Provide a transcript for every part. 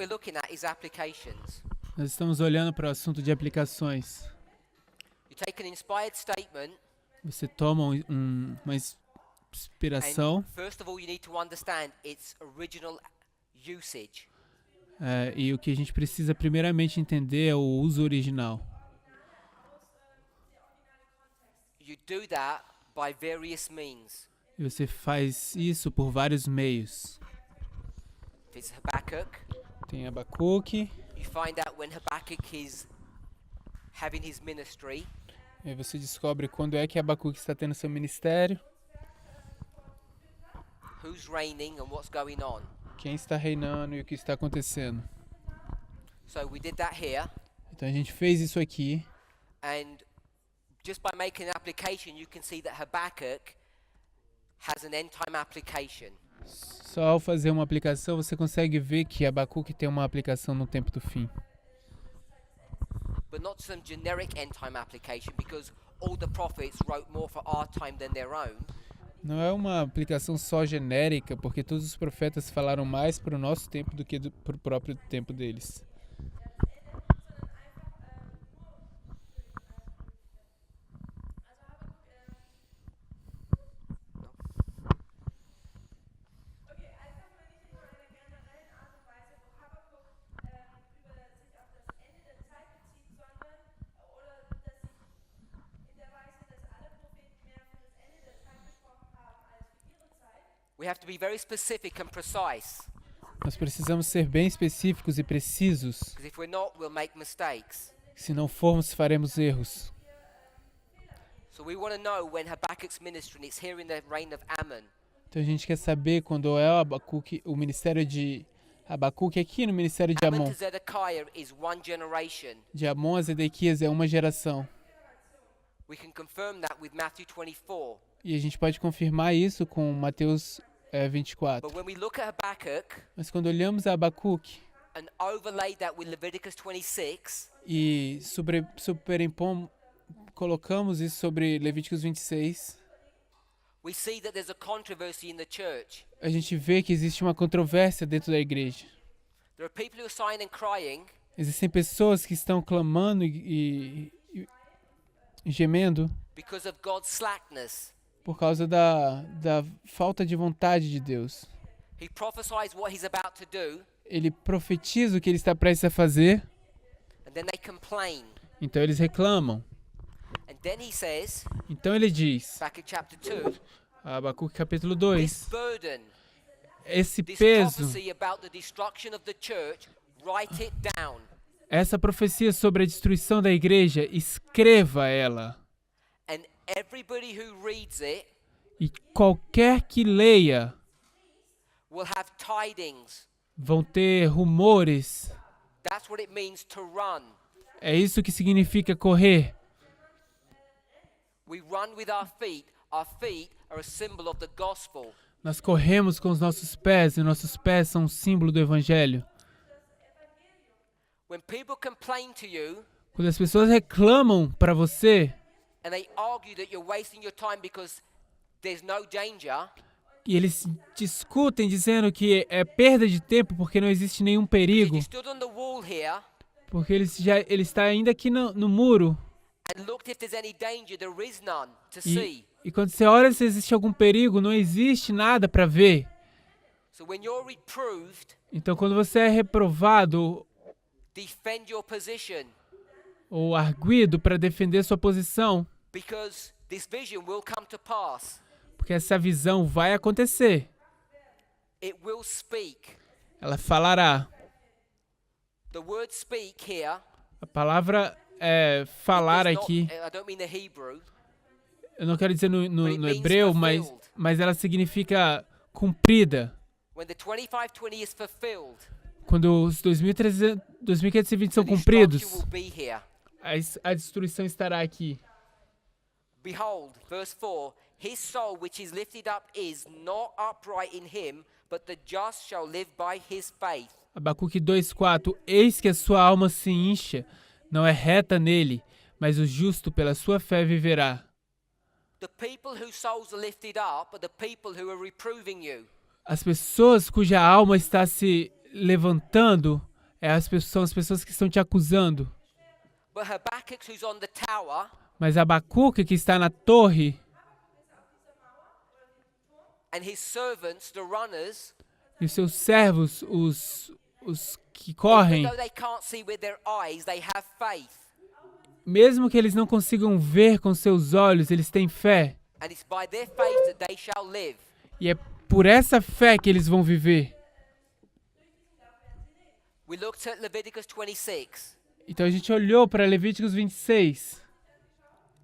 we're looking at is applications. Nós estamos olhando para o assunto de aplicações. You take an inspired statement, Você toma uma inspiração and first of all, you need to understand its original usage. e o que a gente precisa primeiramente entender é o uso original. You do that by various means. E você faz isso por vários meios. If it's Habakkuk, Tem Abacuque, you find out when Habakkuk is having his ministry. aí você descobre quando é que Abacuque está tendo seu ministério, Who's reigning and what's going on. quem está reinando e o que está acontecendo. So we did that here, Então a gente fez isso aqui, and just by making an application, you can see that Habakkuk has an end time application. só ao fazer uma aplicação você consegue ver que Abacuque tem uma aplicação no tempo do fim. But not some generic end time application, because all the prophets wrote more for our time than their own. Não é uma aplicação só genérica, porque todos os profetas falaram mais para o nosso tempo do que para o próprio tempo deles. We have to be very specific and precise, Nós precisamos ser bem específicos e precisos. because if we're not, we'll make mistakes. Se não formos, faremos erros. So we want to know when Habakkuk's ministry, and it's here in the reign of Ammon. Então a gente quer saber quando é o ministério de Abacuque aqui no ministério de Ammon Amon. to Zedekiah is one generation. De Amon a Zedequias é uma geração. We can confirm that with Matthew 24. E a gente pode confirmar isso com Mateus 24. But when we look at Habakkuk Mas quando olhamos a Abacuque and overlay that with Leviticus 26, e colocamos isso sobre Levíticos 26, we see that there's a controversy in the church. a gente vê que existe uma controvérsia dentro da igreja. There are people who are sighing and crying Existem pessoas que estão clamando e gemendo because of God's slackness. por causa da falta de vontade de Deus. He prophesies what he's about to do, Ele profetiza o que ele está prestes a fazer, and then they complain. então eles reclamam. And then he says, Então ele diz, back in chapter 2, Abacuque capítulo this 2, burden, esse this peso, prophecy about the destruction of the church, write it down. essa profecia sobre a destruição da igreja, escreva ela. And everybody who reads it E qualquer que leia will have tidings. vão ter rumores. That's what it means to run. É isso que significa correr. We run with our feet. Our feet are a symbol of the gospel. Nós corremos com os nossos pés e nossos pés são um símbolo do evangelho. When people complain to you Quando as pessoas reclamam para você and they argue that you're wasting your time because there's no danger, e eles discutem dizendo que é perda de tempo porque não existe nenhum because perigo, you stood on the wall here porque ele está ainda aqui no muro and looked if there's any danger, there is none to see. e quando você olha se existe algum perigo, não existe nada para ver. So when you're reproved, Então quando você é reprovado defend your position, ou arguido para defender sua posição, because this vision will come to pass. porque essa visão vai acontecer. It will speak. Ela falará. The word speak here, A palavra é falar does not- aqui. I don't mean the Hebrew, Eu não quero dizer But no it means hebreu, fulfilled. mas ela significa cumprida. when the 2520 is fulfilled, Quando os 2520 são the cumpridos, destruction will be here. a destruição estará aqui. Behold, verse 4, his soul which is lifted up is not upright in him, but the just shall live by his faith. Abacuque 2:4. Eis que a sua alma se incha, não é reta nele, mas o justo pela sua fé viverá. The people whose souls are lifted up are the people who are reproving you. As pessoas cuja alma está se levantando São as pessoas que estão te acusando. But Habakkuk, who's on the tower, Mas Abacuque, que está na torre, and his servants, the runners, e os seus servos, os que even correm, though they can't see with their eyes, they have faith. mesmo que eles não consigam ver com seus olhos, eles têm fé. And it's by their faith that they shall live. E é por essa fé que eles vão viver. We looked at Leviticus 26. Então a gente olhou para Levíticos 26.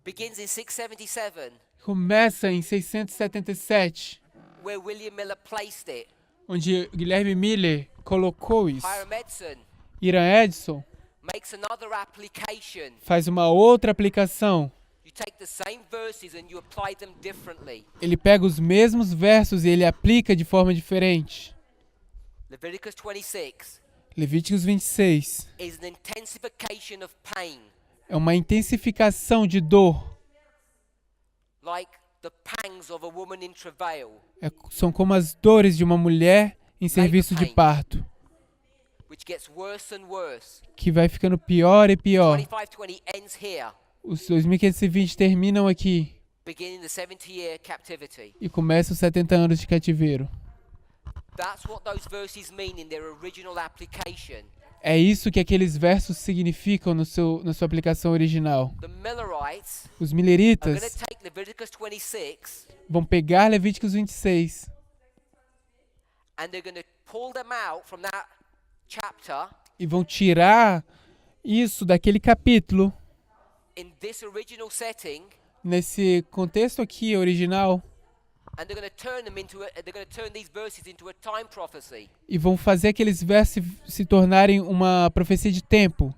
Begins in 677, Começa em 677, where William Miller placed it. onde Guilherme Miller colocou isso. Hiram Edson Hiram Edson makes another application. faz uma outra aplicação. You take the same verses and you apply them differently. Ele pega os mesmos versos e ele aplica de forma diferente. Leviticus 26 Levíticos 26 is an intensification of pain, é uma intensificação de dor. like the pangs of a woman in travail, São como as dores de uma mulher em serviço de parto, which gets worse and worse. que vai ficando pior e pior. 2520 ends here, Os 2520 terminam aqui beginning the 70-year captivity. e começam os 70 anos de cativeiro. That's what those verses mean in their original application. É isso que aqueles versos significam na sua aplicação original. The Millerites Os are going to mileritas take Leviticus 26 vão pegar Levíticos 26 and they're going to pull them out from that chapter e vão tirar isso daquele capítulo, in this original setting, nesse contexto aqui original, and they're going to turn them into they're going to turn these verses into a time prophecy. e vão fazer aqueles versos se tornarem uma profecia de tempo.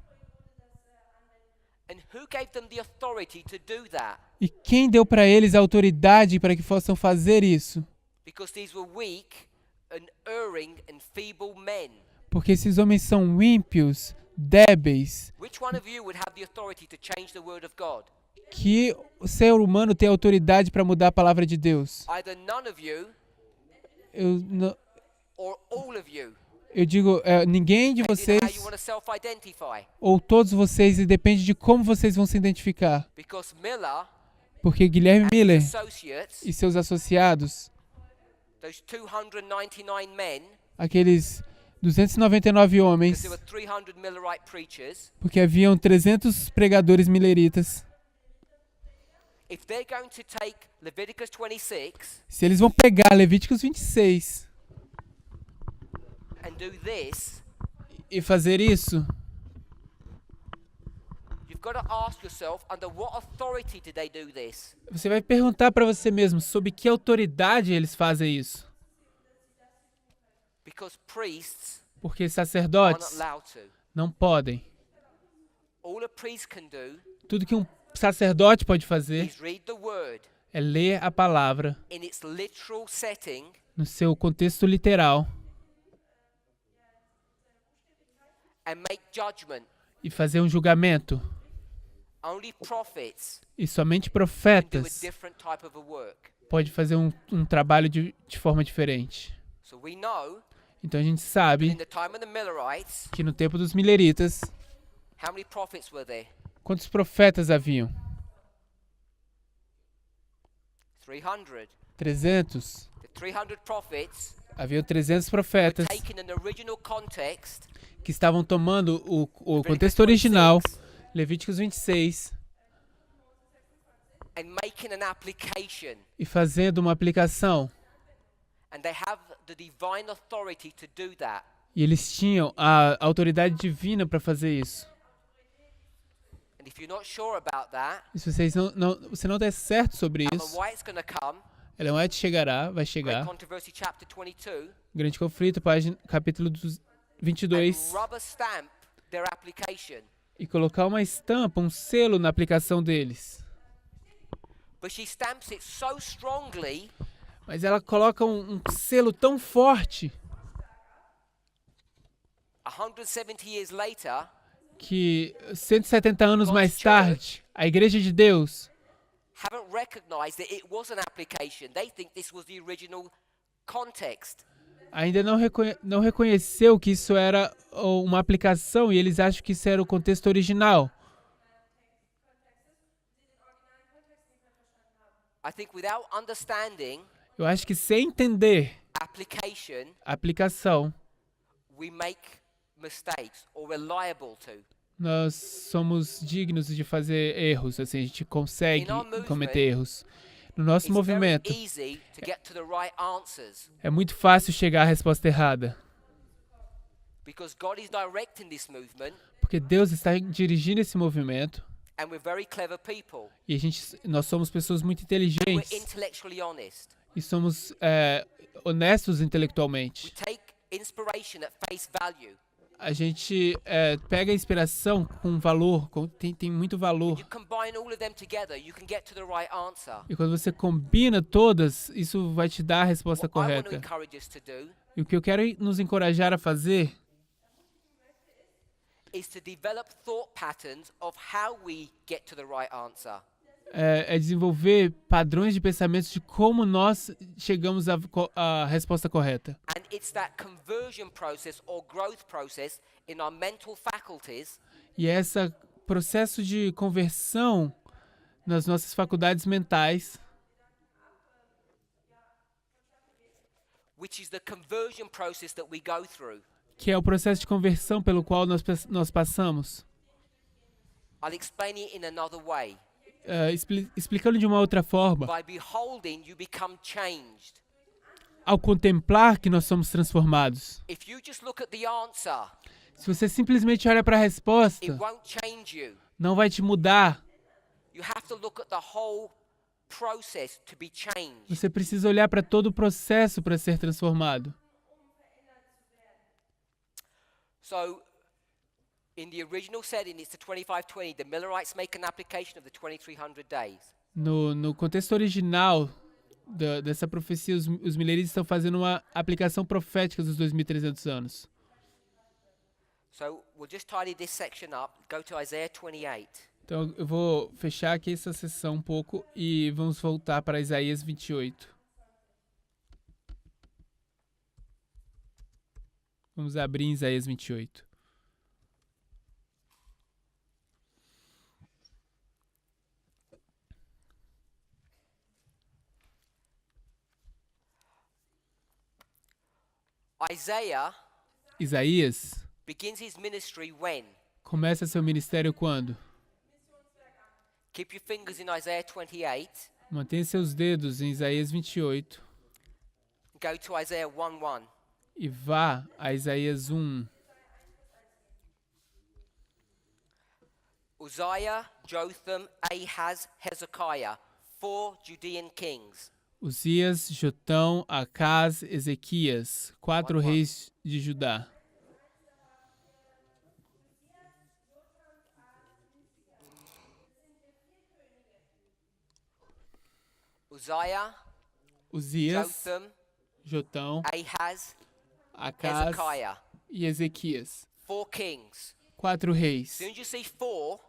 And who gave them the authority to do that? E quem deu para eles a autoridade para que possam fazer isso? Because these were weak and erring and feeble men. Porque esses homens são ímpios, débeis. Which one of you would have the authority to change the word of God? Que o ser humano tem autoridade para mudar a palavra de Deus? Either none of you or all of you. Eu digo, ninguém de Depending on how you vocês want to self-identify. ou todos vocês, e depende de como vocês vão se identificar. Because Miller Porque Guilherme and Miller his associates, e seus associados, those 299 men, aqueles 299 because homens, there were 300 Millerite preachers, porque haviam 300 pregadores mileritas, if they're going to take Leviticus 26 se eles vão pegar Levíticos 26 and do this, e fazer isso, you've got to ask yourself, under what authority did they do this? você vai perguntar para você mesmo sob que autoridade eles fazem isso. Because priests Porque are not sacerdotes allowed to. não podem. All a priest can do Tudo que um sacerdote pode fazer is read the word é ler a palavra in its literal setting no seu contexto literal and make judgment. e fazer um julgamento. Only prophets E somente can do a profetas different type of a work. podem fazer um trabalho de forma diferente. So we know Então a gente that in sabe the time of the Millerites, que no tempo dos mileritas, how many prophets were there? quantos profetas haviam? 300. 300. The 300 prophets Haviam 300 were profetas taken in the original context, que estavam tomando o Leviticus contexto original, 26, Levíticos 26, and making an application. e fazendo uma aplicação. And they have the divine authority to do that. E eles tinham a autoridade divina para fazer isso. And if you're not sure about that, E se você não der certo sobre Ellen isso, White's going to come, Ellen White vai Great chegar, Controversy chapter 22, Grande Conflito, capítulo and 22, rubber stamp their application. e colocar uma estampa, um selo na aplicação deles. But she stamps it so strongly Mas ela coloca um selo tão forte 170 years later, que 170 anos mais tarde, a Igreja de Deus haven't recognized that it was an application. They think this was the original context. ainda não reconheceu que isso era uma aplicação e eles acham que isso era o contexto original. I think without understanding Eu acho que sem entender application, a aplicação, we make mistakes or we're liable to. nós somos dignos de fazer erros, assim, a gente consegue cometer erros. No nosso It's very movimento, easy to get to the right answers é muito fácil chegar à resposta errada, because God is directing this movement porque Deus está dirigindo esse movimento and we're very clever people. e nós somos pessoas muito We're inteligentes intellectually honest. e somos honestos We intelectualmente. take inspiration at face value. A gente pega a inspiração com valor, tem muito valor. You combine all of them together, you can get to the right answer. E quando você combina todas, isso vai te dar a resposta What I want to correta. encourage us to do E o que eu quero nos encorajar a fazer is to develop thought patterns of how we get to the right answer. é desenvolver padrões de pensamentos de como nós chegamos à resposta correta. And it's that conversion process or growth process in our mental faculties E é esse processo de conversão nas nossas faculdades mentais, which is the conversion process that we go through. que é o processo de conversão pelo qual nós passamos. I'll explain it in another way. Explicando de uma outra forma, By beholding, you become changed. ao contemplar que nós somos transformados. If you just look at the answer, Se você simplesmente olha para a resposta, it won't change you. não vai te mudar. You have to look at the whole process to be changed. Você precisa olhar para todo o processo para ser transformado. So, in the original setting, it's the 2520. The Millerites make an application of the 2300 days. No contexto original dessa profecia, os mileritas estão fazendo uma aplicação profética dos 2.300 anos. So, we'll just tidy this section up. Go to Isaiah 28. Então eu vou fechar aqui essa sessão um pouco e vamos voltar para Isaías 28. Vamos abrir em Isaías 28. Isaías begins his ministry when? começa seu ministério quando? Keep your fingers in Isaiah 28. Mantenha seus dedos em Isaías 28 Go to Isaiah 1:1. e vá a Isaías 1. Uzziah, Jotham, Ahaz, Hezekiah, 4 Judean kings. Uzias, Jotão, Acaz, Ezequias, 4 reis de Judá. Uzias, Jotham, Jotão, Ahaz, Acaz Hezekiah. e Ezequias. 4 kings. 4 reis. As soon as you see 4,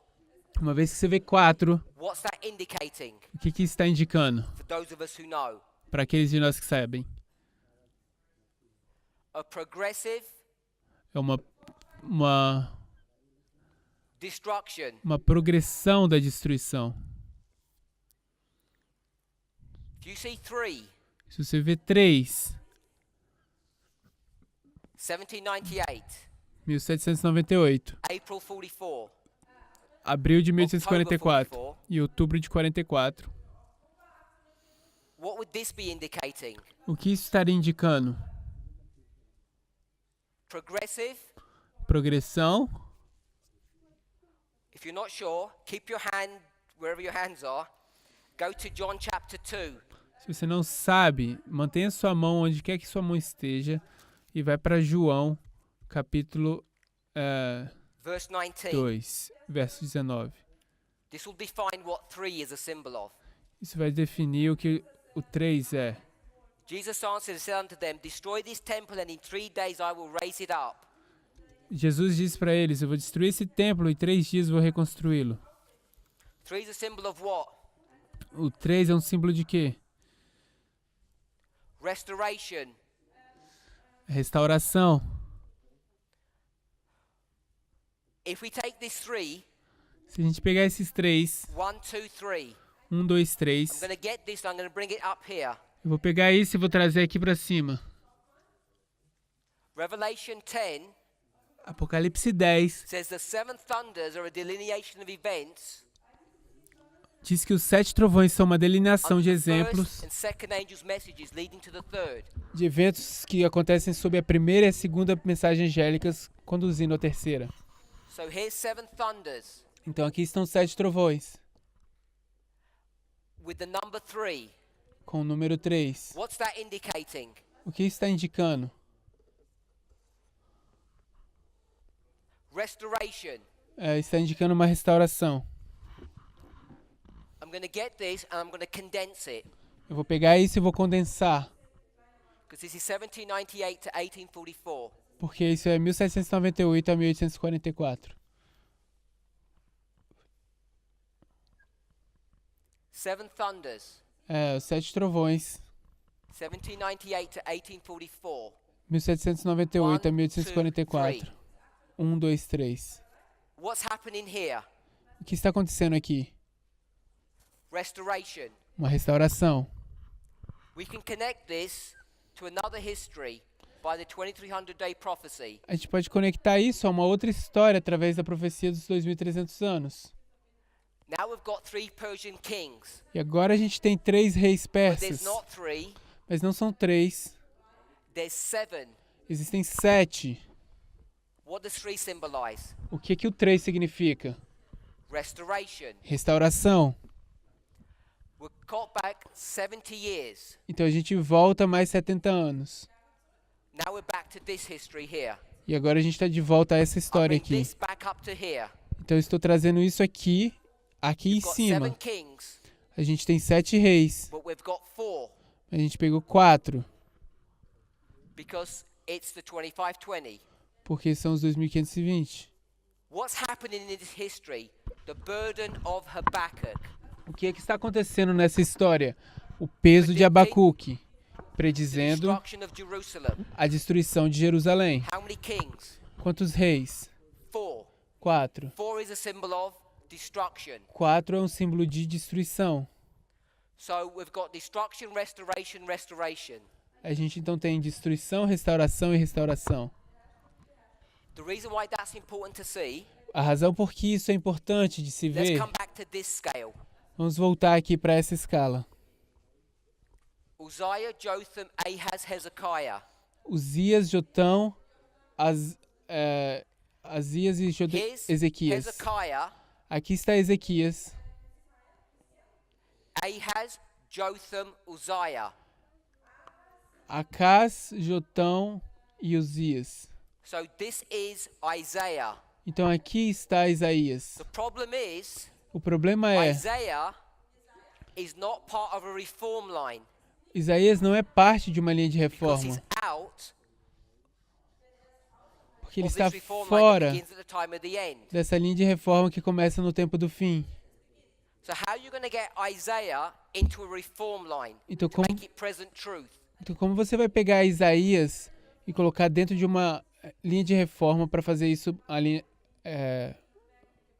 Uma vez que você vê 4, what's that indicating o que está indicando? for those of us who know? Para aqueles de nós que sabem. A progressive É uma destruction. progressão da destruição. If you see 3, Se você vê 3, 1798, 1798, April 44, abril de October 1844 44, e outubro de 44. what would this be indicating? O que isso estaria indicando? Progressive. Progressão. If you're not sure, keep your hand wherever your hands are. Go to John chapter 2. Se você não sabe, mantenha sua mão onde quer que sua mão esteja e vai para João, capítulo Verse 19. 2, verso 19. This will define what 3 is a symbol of. Isso vai definir o que o 3 é. Jesus answered and said unto them, destroy this temple and in 3 days I will raise it up. Jesus disse para eles, eu vou destruir esse templo e 3 dias vou reconstruí-lo. 3 is a symbol of what? O 3 é um símbolo de quê? Restoration. Restauração. If we take this 3, Se a gente pegar esses três, 1, 2, 3, 1, 2, I'm 3, going to get this and I'm going to bring it up here. eu vou pegar isso e vou trazer aqui pra cima. Revelation 10 Apocalipse 10 says the 7 thunders are a delineation of events diz que os 7 trovões são uma delineação de under the exemplos first and second angel's messages leading to the third. de eventos que acontecem sob a primeira e a segunda mensagem angélicas conduzindo à terceira. So here's 7 thunders Então aqui estão 7 trovões with the number 3. com o número 3. What's that indicating? O que está indicando? Restoration. Está indicando uma restauração. I'm going to get this and I'm going to condense it Eu vou pegar isso e vou condensar, because this is 1798 to 1844. porque isso é 1798 a 1844. 7 thunders, Os 7 trovões, 1798 to 1844. 1798 a 1, 2, 1844. 1, 2, 3. What's happening here? O que está acontecendo aqui? Restoration. Uma restauração. We can connect this to another history by the 2300 day prophecy. A gente pode conectar isso a uma outra história através da profecia dos 2300 anos. Now we've got 3 Persian kings, E agora a gente tem 3 reis but there's persas, not 3, mas não são 3, there's 7. existem 7. What does 3 symbolize? O que o 3 significa? Restoration. Restauração. We're caught back 70 years. Então a gente volta mais 70 anos. Now we're back to this history here. E agora a gente está de volta a essa I história bring aqui. this back up to here. Então eu estou trazendo isso aqui em We've got 7 cima. kings, A gente tem 7 reis. but we've got 4 A gente pegou 4, because it's the 2520. porque são os 2520. What's happening in this history? The burden of Habakkuk. O que é que está acontecendo nessa história? O peso de Abacuque, The predizendo destruction of Jerusalem. a destruição de Jerusalém. How many kings? Quantos reis? 4. 4. 4 is a symbol of destruction. 4 é um símbolo de destruição. So we've got destruction, restoration, restoration. A gente então tem destruição, restauração e restauração. The reason why that's important to see, A razão por que isso é importante de se let's ver, come back to this scale. vamos voltar aqui para essa escala. Uzziah, Jotham, Ahaz, Hezekiah. Uzias, Jotão, Azias e Here's Ezequias. Hezekiah, Aqui está Ezequias, Ahaz, Jotham, Uzziah. Acás, Jotão e Uzias. So this is Isaiah. Então aqui está Isaías. The problem is, O problema é, Isaiah is not part of a reform line Isaías não é parte de uma linha de because he's reforma, out porque ele of está this reform line that fora begins at the time of the end. dessa linha de reforma que começa no tempo do fim. So how are you going to get Isaiah into a reform line Então to como, make it present truth? então como você vai pegar Isaías e colocar dentro de uma linha de reforma para fazer isso a linha,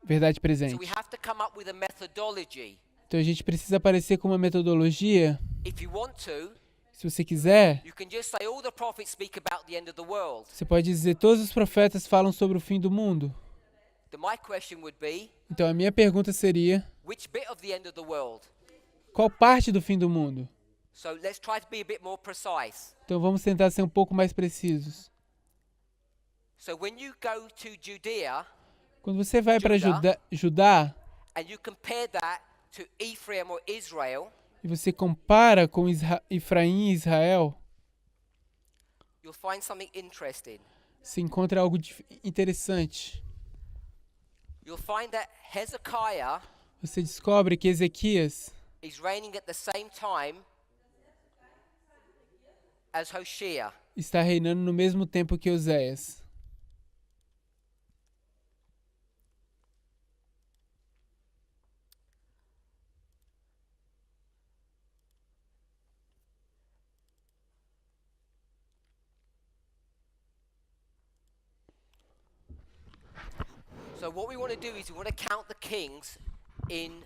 verdade So presente? we have to come up with a methodology. Então a gente precisa aparecer com uma metodologia. If you want to, Se você quiser, you can just say all the prophets speak about the end of the world. você pode dizer todos os profetas falam sobre o fim do mundo. Then my question would be, Então a minha pergunta seria, which bit of the end of the world? qual parte do fim do mundo? So let's try to be a bit more precise. Então vamos tentar ser um pouco mais precisos. So when you go to Judea Quando você vai para Judá. Judá and you compare that to Ephraim or Israel, e você compara com Efraim e Israel, you'll find something interesting. você encontra algo interessante. You'll find that Hezekiah Você descobre que Ezequias is reigning at the same time as Hoshea. está reinando no mesmo tempo que Oséias. So what we want to do is we want to count the kings in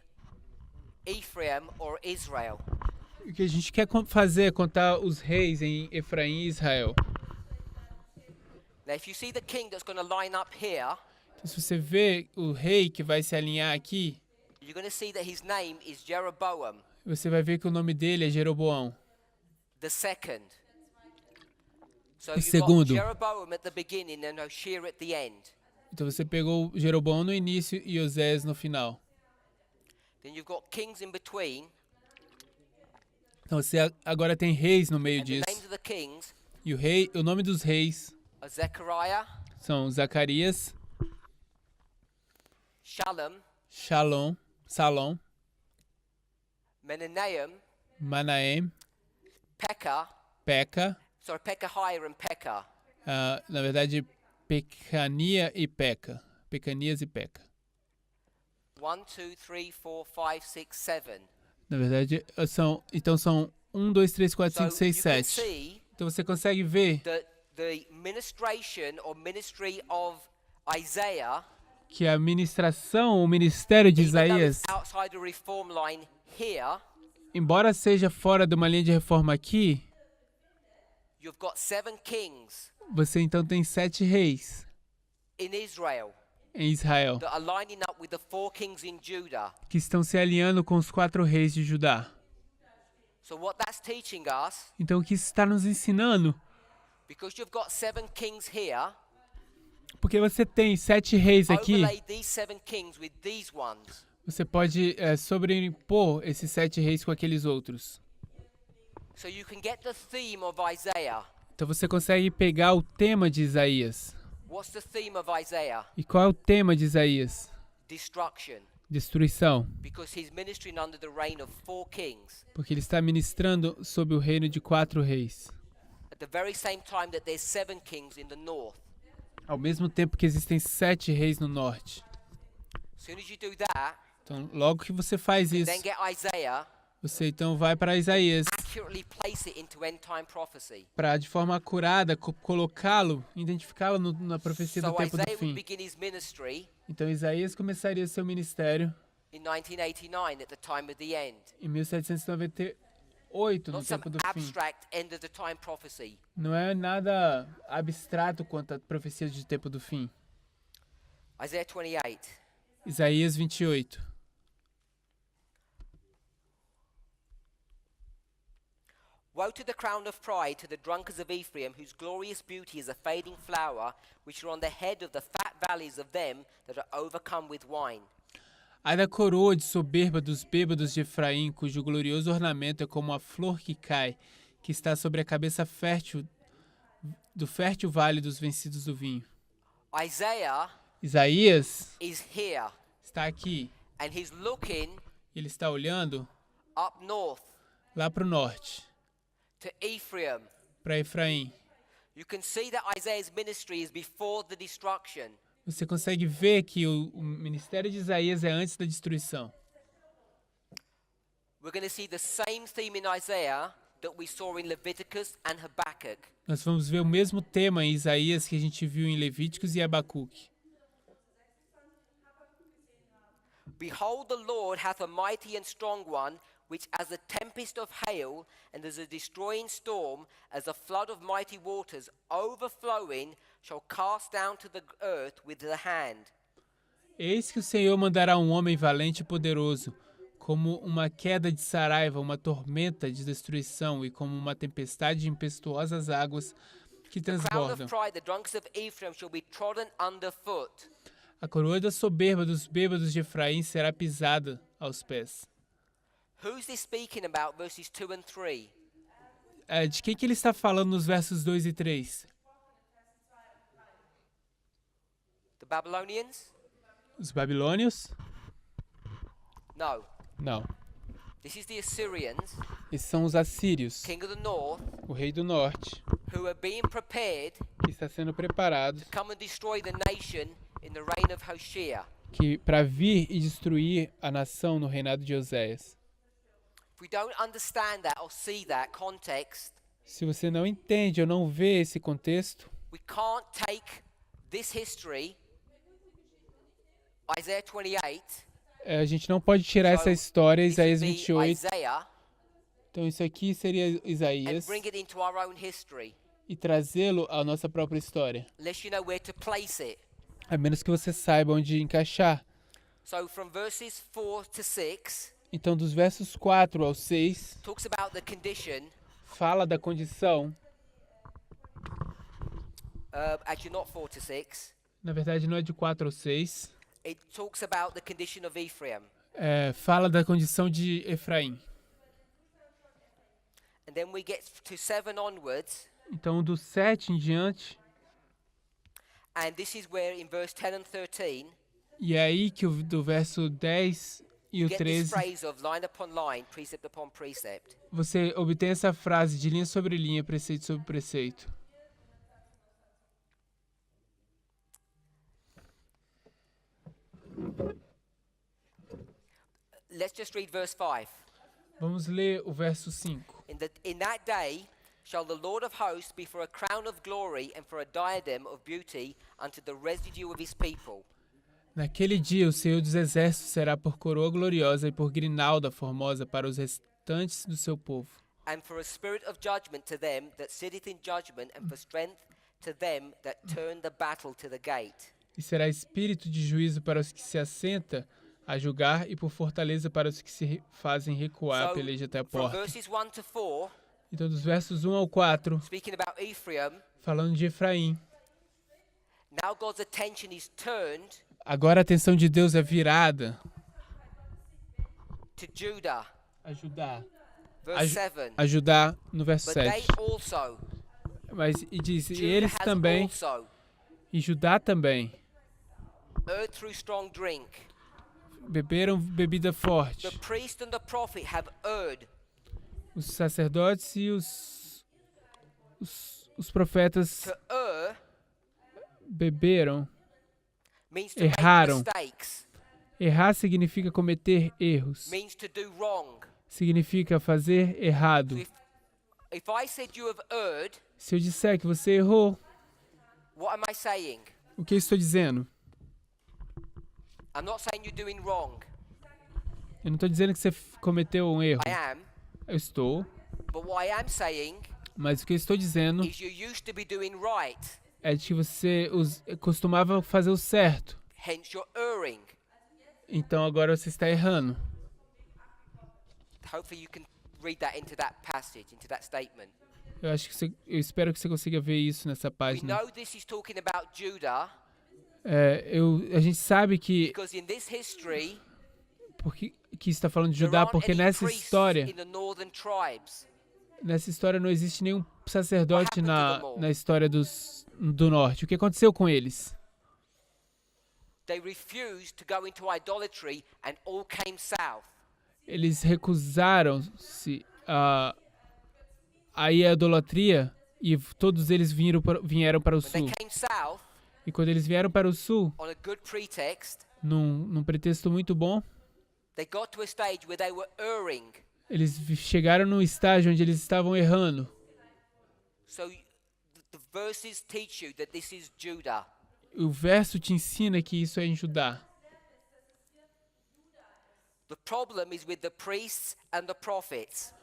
Ephraim or Israel. O que a gente quer fazer é contar os reis em Efraim e Israel. Now, if you see the king that's going to line up here, Então, se você vê o rei que vai se alinhar aqui, you're going to see that his name is Jeroboam você vai ver que o nome dele é Jeroboão. the second. So O you've got segundo. Jeroboam at the beginning and Hoshea at the end. Então você pegou Jeroboão no início e Osés no final. Then you've got kings in between, Então você agora tem reis no meio and the names disso. of the kings E o nome dos reis are Zechariah, são Zacarias, Shallum, Salom, Menahem, Manaém, Pekah, Pekahiah and Pekah. na verdade Pecania e Peca. Pecanias e Peca. 1, 2, 3, 4, 5, 6, 7. Na verdade, são 1, 2, 3, 4, So 5, 6, you can 7. see Então você consegue ver that the ministration or ministry of Isaiah, que a ministração, o ministério de even though Isaías, it's outside the reform line here, embora seja fora de uma linha de reforma aqui, you've got 7 kings você então tem 7 reis in Israel em Israel that are lining up with the 4 kings in Judah. que estão se alinhando com os 4 reis de Judá. So what that's teaching us, Então o que isso está nos ensinando? because you've got 7 kings here, Porque você tem 7 reis aqui, overlay these 7 kings with these ones. você pode sobrepor esses 7 reis com aqueles outros. So you can get the theme of Isaiah. Então você consegue pegar o tema de Isaías. What's the theme of Isaiah? E qual é o tema de Isaías? Destruction. Destruição. Because he's ministering under the reign of 4 kings. Porque ele está ministrando sob o reino de 4 reis. At the very same time that there's 7 kings in the north. Ao mesmo tempo que existem 7 reis no norte. As soon as you do that, Então, logo que você faz you isso, then get Isaiah, você então vai para Isaías accurately place it into end time prophecy. para, de forma acurada, colocá-lo, identificá-lo na profecia do So tempo do Isaiah would fim. begin his ministry Então, Isaías começaria seu ministério in 1989 at the time of the end. em 1798, no Not some tempo do fim. abstract end of the time prophecy. Não é nada abstrato quanto à profecia de tempo do fim. Isaiah 28. Isaías 28. Woe to the crown of pride, to the drunkards of Ephraim, whose glorious beauty is a fading flower, which are on the head of the fat valleys of them that are overcome with wine. Ai da coroa de soberba dos bêbados de Efraim, cujo glorioso ornamento é como a flor que cai, que está sobre a cabeça fértil do fértil vale dos vencidos do vinho. Isaiah Isaías is here, está aqui. and he's looking Ele está olhando up north lá para o norte, to Ephraim. para Efraim. You can see that Isaiah's ministry is before the destruction. Você consegue ver que o ministério de Isaías é antes da destruição. We're going to see the same theme in Isaiah that we saw in Leviticus and Habakkuk. Nós vamos ver o mesmo tema em Isaías que a gente viu em Levíticos e Abacuque. Behold, the Lord hath a mighty and strong one, which as a tempest of hail, and as a destroying storm, as a flood of mighty waters, overflowing, shall cast down to the earth with the hand. Eis que o Senhor mandará um homem valente e poderoso, como uma queda de saraiva, uma tormenta de destruição e como uma tempestade de impetuosas águas que Crown transbordam. of pride, the drunkards of Ephraim shall be trodden underfoot. A coroa da soberba dos bêbados de Efraim será pisada aos pés. Who's this speaking about, verses 2 and 3? De que ele está falando nos versos 2 e 3? The Babylonians? Os babilônios? No. Não. This is the Assyrians, Esses são os assírios, king of the north, o rei do norte, who are being prepared que está sendo preparado to come and destroy the nation in the reign of Hoshea. para vir e destruir a nação no reinado de Oséias. If we don't understand that or see that context, Se você não entende ou não vê esse contexto, we can't take this history Isaiah 28, A gente não pode tirar essa história, this Isaías would be 28. Isaiah, Então isso aqui seria and Isaías bring it into our own history, e trazê-lo à nossa própria história. unless you know where to place it. A menos que você saiba onde encaixar. So from verses 4 to 6, Então, dos versos 4 ao 6, talks about the condition, fala da condição. actually not 4 to 6, Na verdade, não é de 4 ao 6. it talks about the condition of Ephraim. Fala da condição de Efraim. And then we get to 7 onwards, Então, do 7 em diante, and this is where in verse 10 and 13, e é aí que do verso 10 e o you get this 13, phrase of line upon line, precept upon precept. você obtém essa frase de linha sobre linha, preceito sobre preceito. Let's just read verse 5. Vamos ler o verso 5. In that day shall the Lord of hosts be for a crown of glory and for a diadem of beauty unto the residue of his people. Naquele dia, o Senhor dos Exércitos será por coroa gloriosa e por grinalda formosa para os restantes do seu povo. And for a spirit of judgment to them that sitteth in judgment, and for strength to them that turn the battle to the gate. E será espírito de juízo para os que se assenta a julgar e por fortaleza para os que se fazem recuar a So, peleja até a from porta. verses 1 to 4, Então, dos versos 1 ao 4, speaking about Ephraim, falando de Efraim. now God's attention is turned Agora a atenção de Deus é virada to Judah. a Verse 7. Judá no verso But they 7. also, Mas e diz, e Judah eles has também, also e Judá também, erred through strong drink. beberam bebida forte. The priest and the prophet have erred. Os sacerdotes e os profetas To err beberam. means to Erraram. make mistakes, Errar significa cometer erros. means to do wrong. Significa fazer errado. If I said you have erred, Se eu disser que você errou, what am I saying? o que eu estou dizendo? I'm not saying you're doing wrong. Eu não estou dizendo que você cometeu um erro. I am. Eu estou. But what I am saying Mas o que eu estou dizendo is you used to be doing right. é de que você costumava fazer o certo. Hence you're erring. Então agora você está errando. Hopefully you can read that into that passage, into that statement. Eu espero que você consiga ver isso nessa We página. know this is talking about Judah A gente sabe que because in this history que está falando de there Judá, aren't porque any nessa priests história in the northern tribes. não existe nenhum sacerdote What happened to them all? na história do norte. O que aconteceu com eles? They refused to go into idolatry and all came south. Eles recusaram-se a ir à idolatria e todos eles vieram para o When they sul. came south E quando eles vieram para o sul, on a good pretext, num pretexto muito bom, they got to a stage where they were erring. eles chegaram num estágio onde eles estavam errando. So the verses teach you that this is Judah. O verso te ensina que isso é em Judá. The problem is with the priests and the prophets.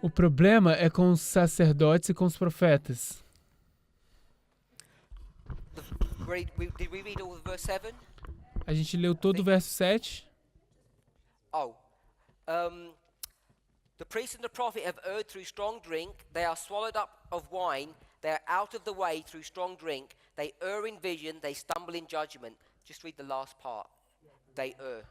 O problema é com os sacerdotes e com os profetas. Did we read all of verse 7? A gente leu todo o verso 7. The priest and the prophet have erred through strong drink. They are swallowed up of wine. They are out of the way through strong drink. They err in vision. They stumble in judgment. Just read the last part. They err.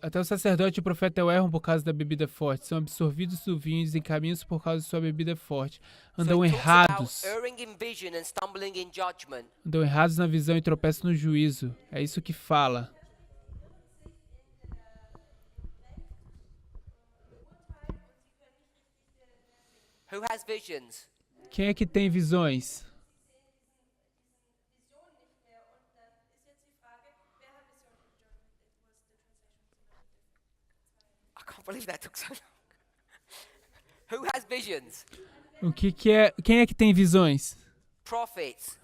Até o sacerdote e o profeta erram por causa da bebida forte. São absorvidos do vinho e desencaminham-se por causa de sua bebida forte. Andam it talks about errados. erring in vision and stumbling in judgment. Andam errados na visão e tropeçam no juízo. É isso que fala. Who has visions? Quem é que tem visões? I can't believe that took so long. Who has visions? Quem é que tem visões? Prophets.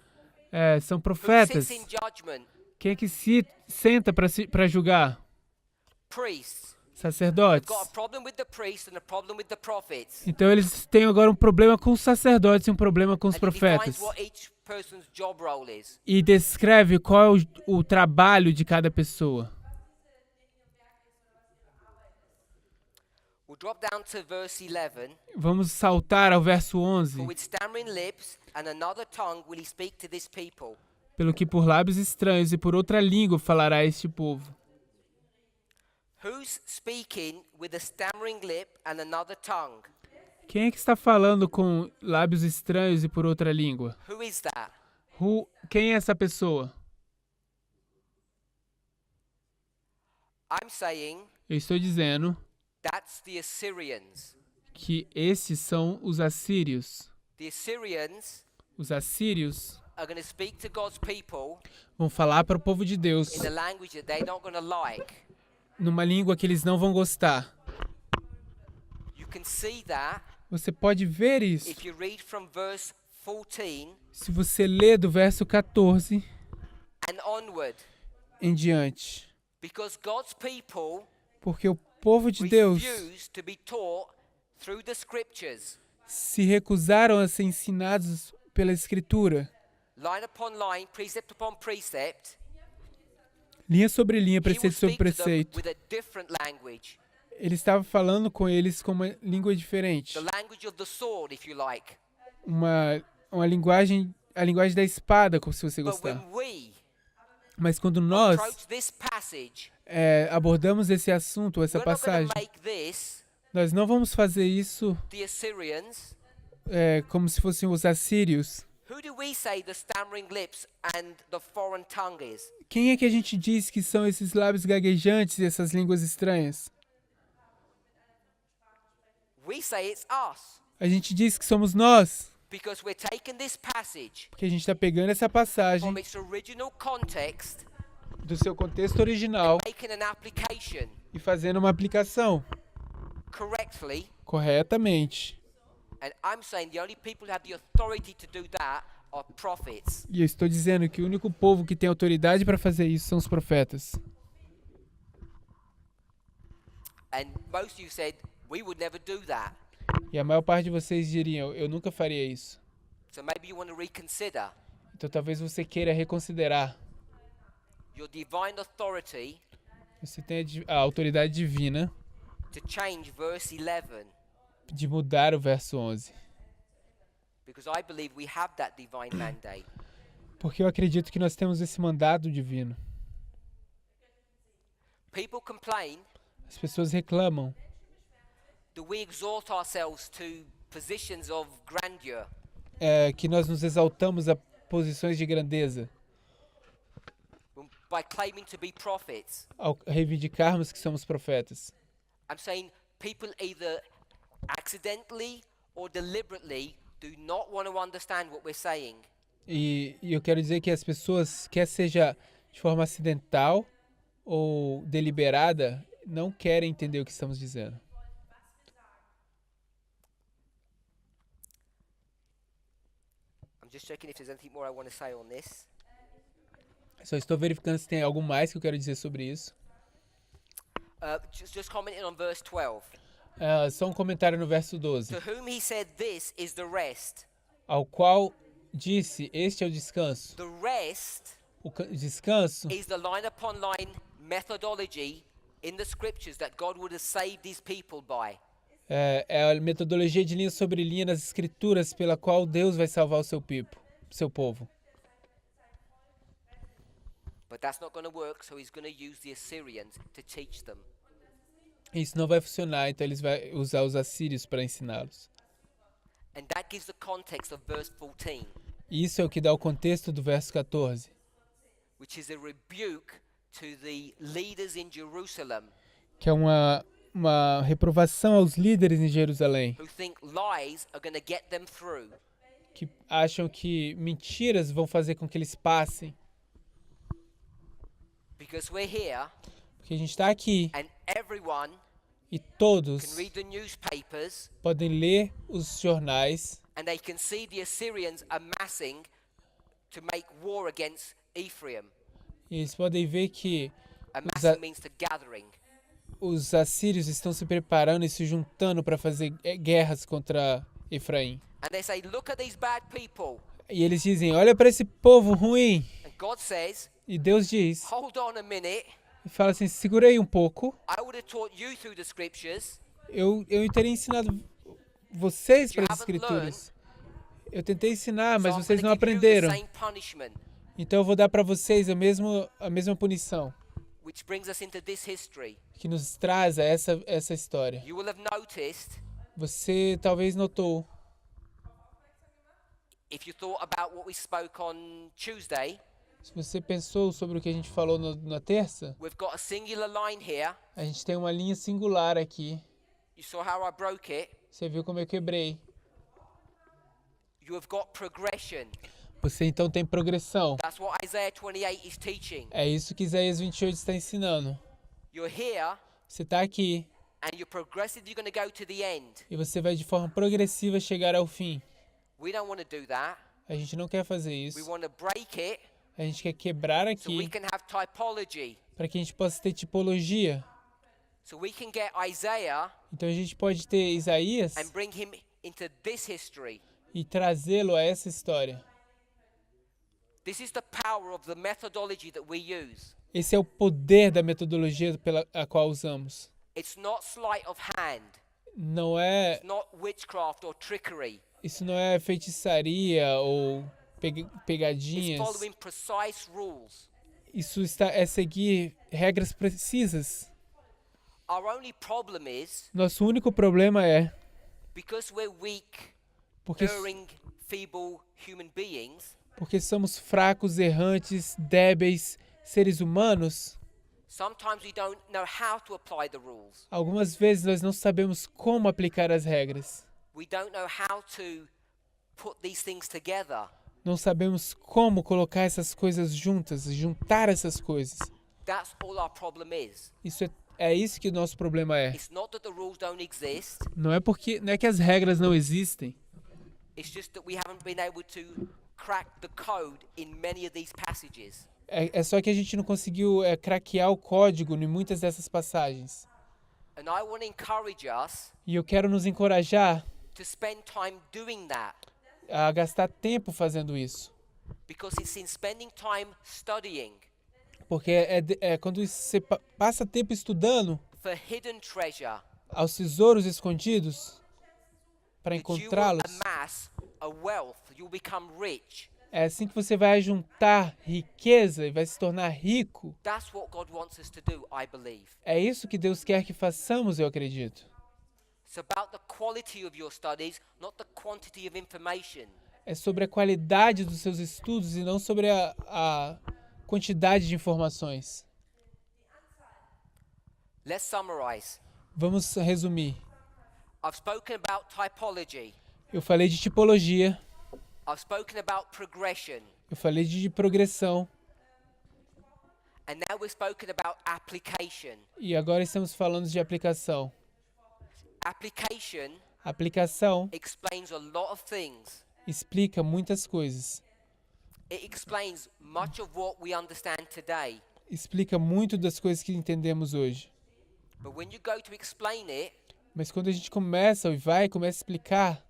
São Who profetas sits in judgment? Quem é que se senta para julgar? Priests. Sacerdotes. Got a problem with the priests and a problem with the prophets. Então eles têm agora um problema com os sacerdotes e um problema com os And it defines profetas. what each person's job role is. E descreve qual é o trabalho de cada pessoa. We'll drop down to verse 11. Vamos saltar ao verso 11. For with stammering lips and another tongue will he speak to this people. Pelo que por lábios estranhos e por outra língua falará a este povo. Who's speaking with a stammering lip and another tongue? Quem é que está falando com lábios estranhos e por outra língua? Who is that? Quem é essa pessoa? I'm saying Eu estou dizendo that's the Assyrians. que esses são os assírios. The Assyrians Os assírios are going to speak to God's people vão falar para o povo de Deus in a language that they're not going to like. numa língua que eles não vão gostar. You can see that Você pode ver isso if you read from verse 14 se você ler do verso 14 and onward. em diante. Because God's people Porque o povo de Deus refuse to be taught through the scriptures. se recusaram a ser ensinados pela Escritura, Line upon line, precept upon precept. linha sobre linha, He will preceito sobre speak to them preceito. with a different language. Ele estava falando com eles com uma língua diferente. The language of the sword, if you like. Uma linguagem, a linguagem da espada, como se você But gostar. when we Mas quando nós approach this passage, abordamos esse assunto, essa we're not going passagem, to make this nós não vamos fazer isso the Assyrians. como se fossem os assírios. Who do we say the stammering lips and the foreign tongue is? Quem é que a gente diz que são esses lábios gaguejantes e essas línguas estranhas? We say it's us. A gente diz que somos nós, Because we're taking this passage porque a gente está pegando essa passagem from its original context, do seu contexto original making an application e fazendo uma aplicação correctly. corretamente. And I'm saying the only people who have the authority to do that are prophets. E eu estou dizendo que o único povo que tem autoridade para fazer isso são os profetas. And most of you said, we would never do that. E a maior parte de vocês diriam, eu nunca faria isso. So maybe you want to reconsider Então talvez você queira reconsiderar. your divine authority Você tem a autoridade divina to change verse 11. de mudar o verso 11. Because I believe we have that divine mandate. Porque eu acredito que nós temos esse mandado divino. People complain, As pessoas reclamam. do we exalt ourselves to positions of grandeur? Que nós nos exaltamos a posições de grandeza By claiming to be prophets. ao reivindicarmos que somos profetas. I'm saying people either accidentally or deliberately do not want to understand what we're saying. E eu quero dizer que as pessoas, quer seja de forma acidental ou deliberada, não querem entender o que estamos dizendo. I'm just checking if there's anything more I want to say on this. Só estou verificando se tem algo mais que eu quero dizer sobre isso. Just commenting on verse 12. Só um comentário no verso 12. To whom he said, this is the rest. Ao qual disse, este é o descanso. The rest O descanso is the line upon line methodology in the scriptures that God would have saved his people by. é a metodologia de linha sobre linha nas escrituras pela qual Deus vai salvar o seu povo. But that's not going to work, so he's going to use the Assyrians to teach them. Isso não vai funcionar, então eles vão usar os assírios para ensiná-los. And that gives the context of verse 14, Isso é o que dá o contexto do verso 14, which is a rebuke to the leaders in Jerusalem que é uma reprovação aos líderes em Jerusalém, who think lies are going to get them through. que acham que mentiras vão fazer com que eles passem. Because we're here Porque a gente está aqui and everyone e can todos read the newspapers podem ler os jornais and they can see the Assyrians amassing to make war against Ephraim. E eles podem ver que Amassing means to gathering. os assírios estão se preparando e se juntando para fazer guerras contra Efraim. And they say, look at these bad people. E eles dizem, olha para esse povo ruim. And God says, E Deus diz, hold on a minute. e fala assim, segura aí um pouco. I would have taught you through the scriptures. Eu teria ensinado vocês You para as haven't escrituras. Eu tentei ensinar, mas So I'm vocês não going to give you the aprenderam. same punishment. Então eu vou dar para vocês a mesma punição, Which brings us into this history. que nos traz a essa história. You will have noticed, Você talvez notou, if you thought about what we spoke on Tuesday, se você pensou sobre o que a gente falou na terça, we've got a singular line here. a gente tem uma linha singular aqui. You saw how I broke it. Você viu como eu quebrei. You have got progression. Você então tem progressão. That's what Isaiah 28 is teaching. É isso que Isaías 28 está ensinando. You're here Você está aqui and you're progressively going to go to the end. e você vai de forma progressiva chegar ao fim. We don't want to do that. A gente não quer fazer We isso. want to break it A gente quer quebrar so we aqui can have typology. para que a gente possa ter tipologia. So we can get Isaiah Então a gente pode ter Isaías and bring him into this history. e trazê-lo a essa história. This is the power of the methodology that we use. Esse é o poder da metodologia pela a qual usamos. It's not sleight of hand. Não é, It's not witchcraft or trickery. isso não é feitiçaria ou It's pegadinhas. following precise rules. Isso é seguir regras precisas. Our only problem is Nosso único problema é because we're weak, porque erring, feeble human beings. somos fracos, errantes, débeis, seres humanos. Sometimes we don't know how to apply the rules. Algumas vezes nós não sabemos como aplicar as regras. We don't know how to put these things together. Não sabemos como colocar essas coisas juntas, juntar essas coisas. That's all our problem is. É isso que o nosso problema é. It's not that the rules don't exist. Não é que as regras não existem. It's just that we haven't been able to crack the code in many of these passages. É só que a gente não conseguiu craquear o código em muitas dessas passagens. And I want to encourage us E eu quero nos encorajar to spend time doing that, a gastar tempo fazendo isso. because it's in spending time studying Porque é quando você passa tempo estudando for hidden treasure aos tesouros escondidos para that you will encontrá-los. amass a wealth, you'll become rich. É assim que você vai juntar riqueza e vai se tornar rico. That's what God wants us to do, I believe. É isso que Deus quer que façamos, eu acredito. It's about the quality of your studies, not the quantity of information. É sobre a qualidade dos seus estudos e não sobre a quantidade de informações. Let's summarize. Vamos resumir. I've spoken about typology. Eu falei de tipologia, I've spoken about progression. eu falei de progressão And now we've spoken about application. e agora estamos falando de aplicação. Application Aplicação explains a lot of things. explica muitas coisas. It explains much of what we understand today. Explica muito das coisas que entendemos hoje. But when you go to explain it, Mas quando a gente começa a explicar,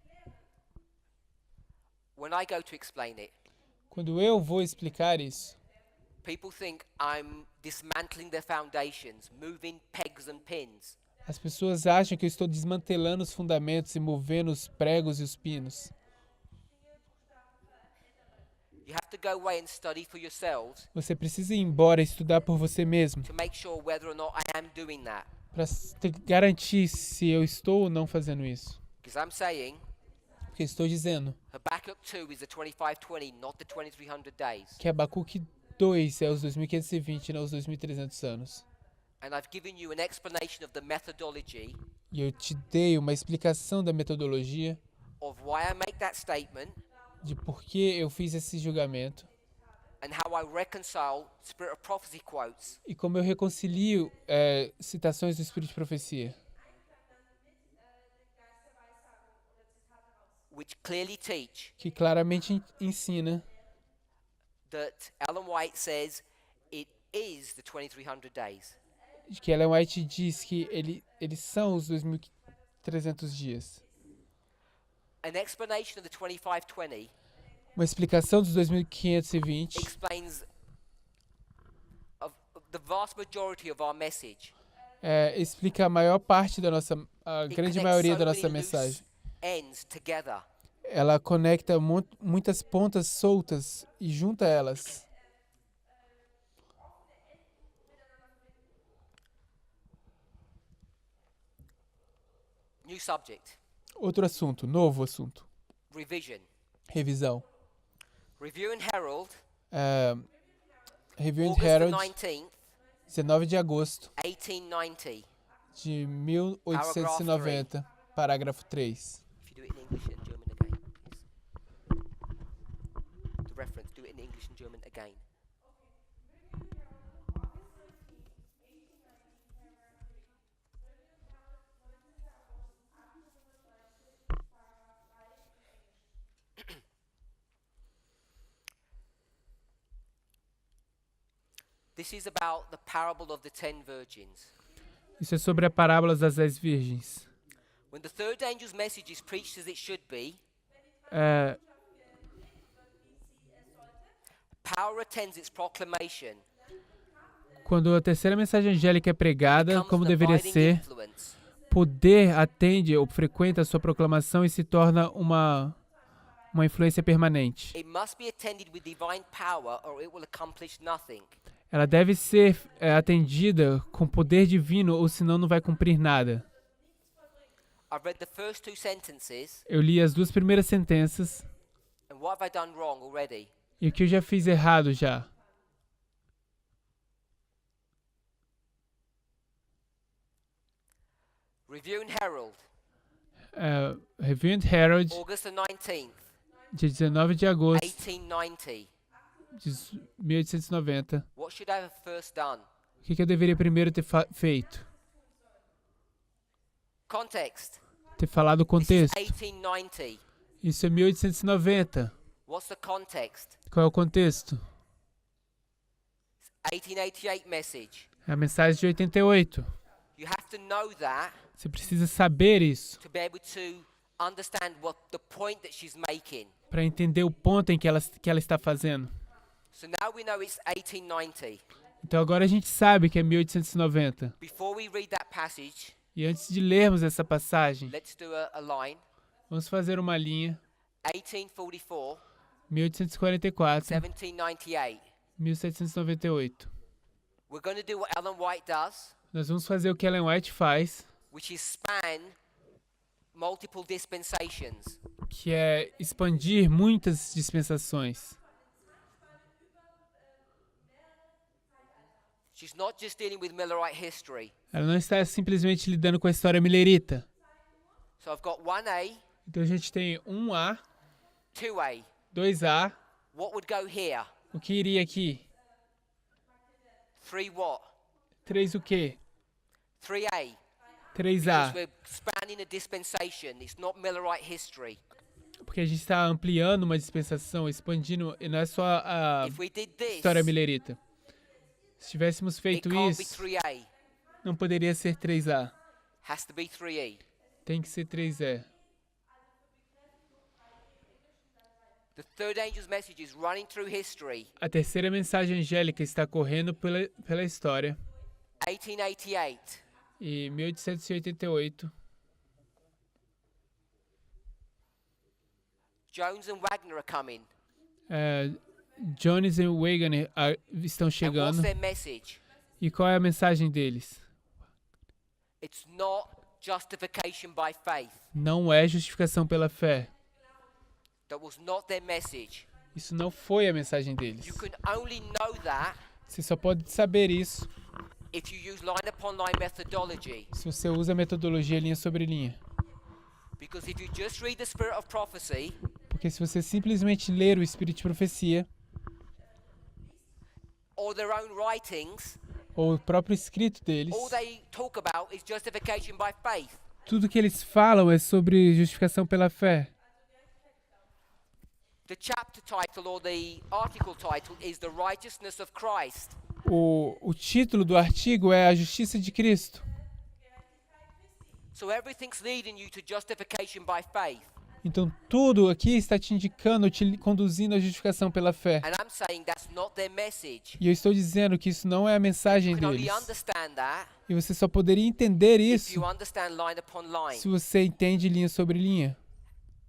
when I go to explain it, quando eu vou explicar isso, people think I'm dismantling their foundations, moving pegs and pins. as pessoas acham que eu estou desmantelando os fundamentos e movendo os pregos e os pinos. You have to go away and study for yourselves Você precisa ir embora e estudar por você mesmo, to make sure whether or not I am doing that. para garantir se eu estou ou não fazendo isso. Because I'm saying Porque estou dizendo Habakkuk 2 is the 2520, not the 2300 days. que Abacuque 2 é os 2520, não os 2300 anos. And I've given you an explanation of the methodology E eu te dei uma explicação da metodologia, of why I make that statement de por que eu fiz esse julgamento and how I reconcile Spirit of Prophecy quotes e como eu reconcilio citações do Espírito de Profecia, which clearly teach que claramente ensina that Ellen White says it is the 2300 days. De que Ellen White diz que eles são os 2.300 dias. An explanation of the 2520 Uma explicação dos 2.520 explains of the vast majority of our message. explica a maior parte da nossa, a It grande connects maioria so da many nossa loose mensagem. ends together. Ela conecta muitas pontas soltas e junta elas. New subject. Outro assunto, novo assunto. Revision. Revisão. Review and Herald, Review and August the Herald, 19th, 19 de agosto 1890. de 1890, parágrafo 3. If you do it in English and German again, please. The reference, do it in English and German again. This is about the parable of the 10 virgins. Isso é sobre a parábola das 10 virgens. When the third angel's message is preached as it should be, É, power attends its proclamation. quando a terceira mensagem angélica é pregada, Becomes como an deveria abiding ser, influence. poder atende ou frequenta a sua proclamação e se torna uma influência permanente. It must be attended with divine power or it will accomplish nothing. Ela deve ser atendida com poder divino, ou senão não vai cumprir nada. I've read the first two sentences, Eu li as duas primeiras sentenças and what have I done wrong already? e o que eu já fiz errado já. Review and Herald, Review and Herald, August the 19th, dia 19 de agosto 1890. de 1890. What should I have first done? O que eu deveria primeiro ter feito? Context. Ter falado o This is contexto. 1890. Isso é 1890. What's the context? Qual é o contexto? 1888 message. É a mensagem de 88. You have to know that Você precisa saber isso to be able to understand what the point that she's making. para entender o ponto em que ela está fazendo. So now we know it's 1890. Então agora a gente sabe que é 1890. Before we read that passage, E antes de lermos essa passagem, let's do a line. vamos fazer uma linha. 1844, 1844, 1798. 1798. We're going to do what Ellen White does, Nós vamos fazer o que Ellen White faz, which is span multiple dispensations. que é expandir muitas dispensações. She's not just dealing with Millerite history. Ela não está simplesmente lidando com a história millerita. So I've got 1A, Então a gente tem 1A, 2A. 2A, What would go here? o que iria aqui? 3 what? 3 o quê? 3A. 3A, Because we're spanning a dispensation. It's not Millerite history. porque a gente está ampliando uma dispensação, expandindo, e não é só a If we did this, história millerita. Se tivéssemos it feito can't be isso, 3A. não poderia ser 3A. Has to be 3E. Tem que ser 3E. The third angel's message is running through history. A terceira mensagem angélica está correndo pela história. 1888. E 1888, Jones and Wagner are coming. Jones e Wagner estão And what's chegando. their message? E qual é a mensagem deles? It's not justification by faith. Não é justificação pela fé. That was not their message. Isso não foi a mensagem deles. You can only know that Você só pode saber isso if you use line upon line methodology. se você usa a metodologia linha sobre linha. Because if you just read the spirit of prophecy, Porque se você simplesmente ler o Espírito de Profecia, or their own writings, ou o próprio escrito deles, all they talk about is justification by faith. tudo que eles falam é sobre justificação pela fé. The chapter title or the article title is The Righteousness of Christ. O título do artigo é A Justiça de Cristo. So everything's leading you to justification by faith. Então, tudo aqui está te indicando, te conduzindo à justificação pela fé. And I'm saying that's not their message. E eu estou dizendo que isso não é a mensagem You can only deles. understand that E você só poderia entender if isso you understand line upon line. se você entende linha sobre linha.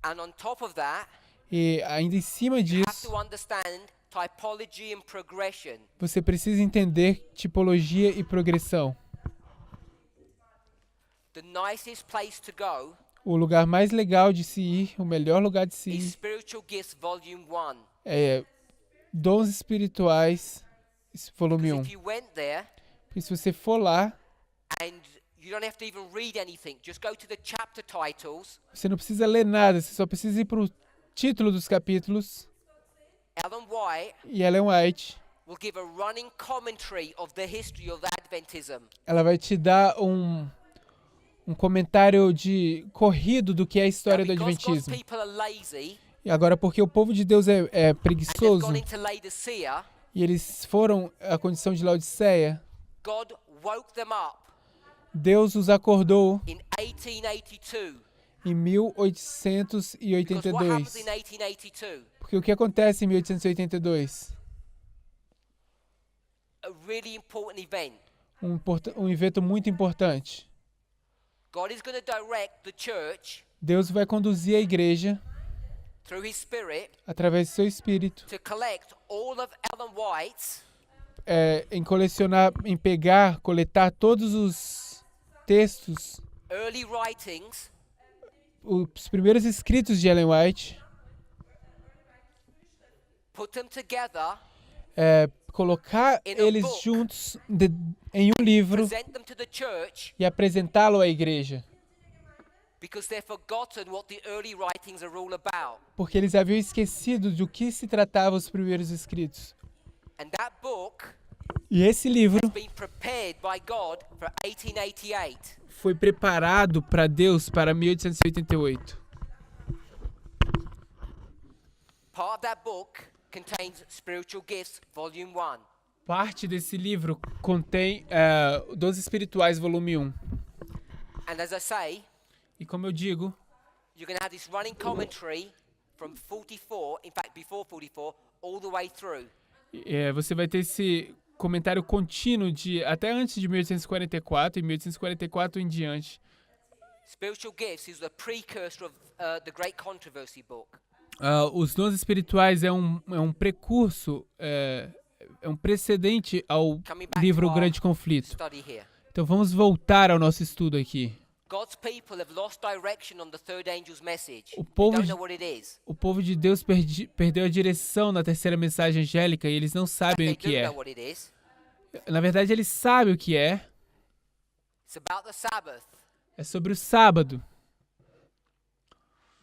And on top of that, E ainda em cima you have disso, to understand typology and progression. você precisa entender tipologia e progressão. The nicest place to go O lugar mais legal de se ir, o melhor lugar de se is ir, Spiritual Gifts Volume 1. é Dons Espirituais, volume 1. If you went there E se você for lá, and you don't have to even read anything, just go to the chapter titles. você não precisa ler nada, você só precisa ir para o título dos capítulos. Ellen White E Ellen White, will give a running commentary of the history of Adventism. ela vai te dar um comentário de corrido do que é a Now, história do because God's Adventismo. people are lazy E agora, porque o povo de Deus é and they've preguiçoso gone into Laodicea, e eles foram à condição de Laodiceia, God woke them up Deus os acordou in 1882. em Because what happens 1882. in 1882? Porque o que acontece em 1882? A really important event. Um evento muito importante. God is going to direct the church Deus vai conduzir a igreja, through His Spirit através do seu espírito, to collect all of Ellen White's em coletar todos os textos, early writings os primeiros escritos de Ellen White, put them together, colocar In a eles book. juntos em um livro present them to the church, e apresentá-lo à igreja, because they've forgotten what the early writings are all about. porque eles haviam esquecido do que se tratava os primeiros escritos. And that book E esse livro has been prepared by God for 1888. foi preparado para Deus para 1888. Part of that book contains Spiritual Gifts, Volume 1. Parte desse livro contém Dons Espirituais, volume 1. And as I say, E como eu digo, you're going to have this running commentary from 44, in fact, before 44, all the way through. você vai ter esse comentário contínuo de até antes de 1844 e 1844 em diante. Spiritual Gifts is the precursor of the Great Controversy book. Os dons espirituais é um precurso, é um precedente ao Coming back livro to our Grande Conflito. study here. Então vamos voltar ao nosso estudo aqui. God's people have lost direction on the third angel's message. O They povo don't de- know what it is. O povo de Deus perdeu a direção na terceira mensagem angélica e eles não sabem They o que do é. know what it is. Na verdade, eles sabem o que é. It's about the Sabbath. É sobre o sábado.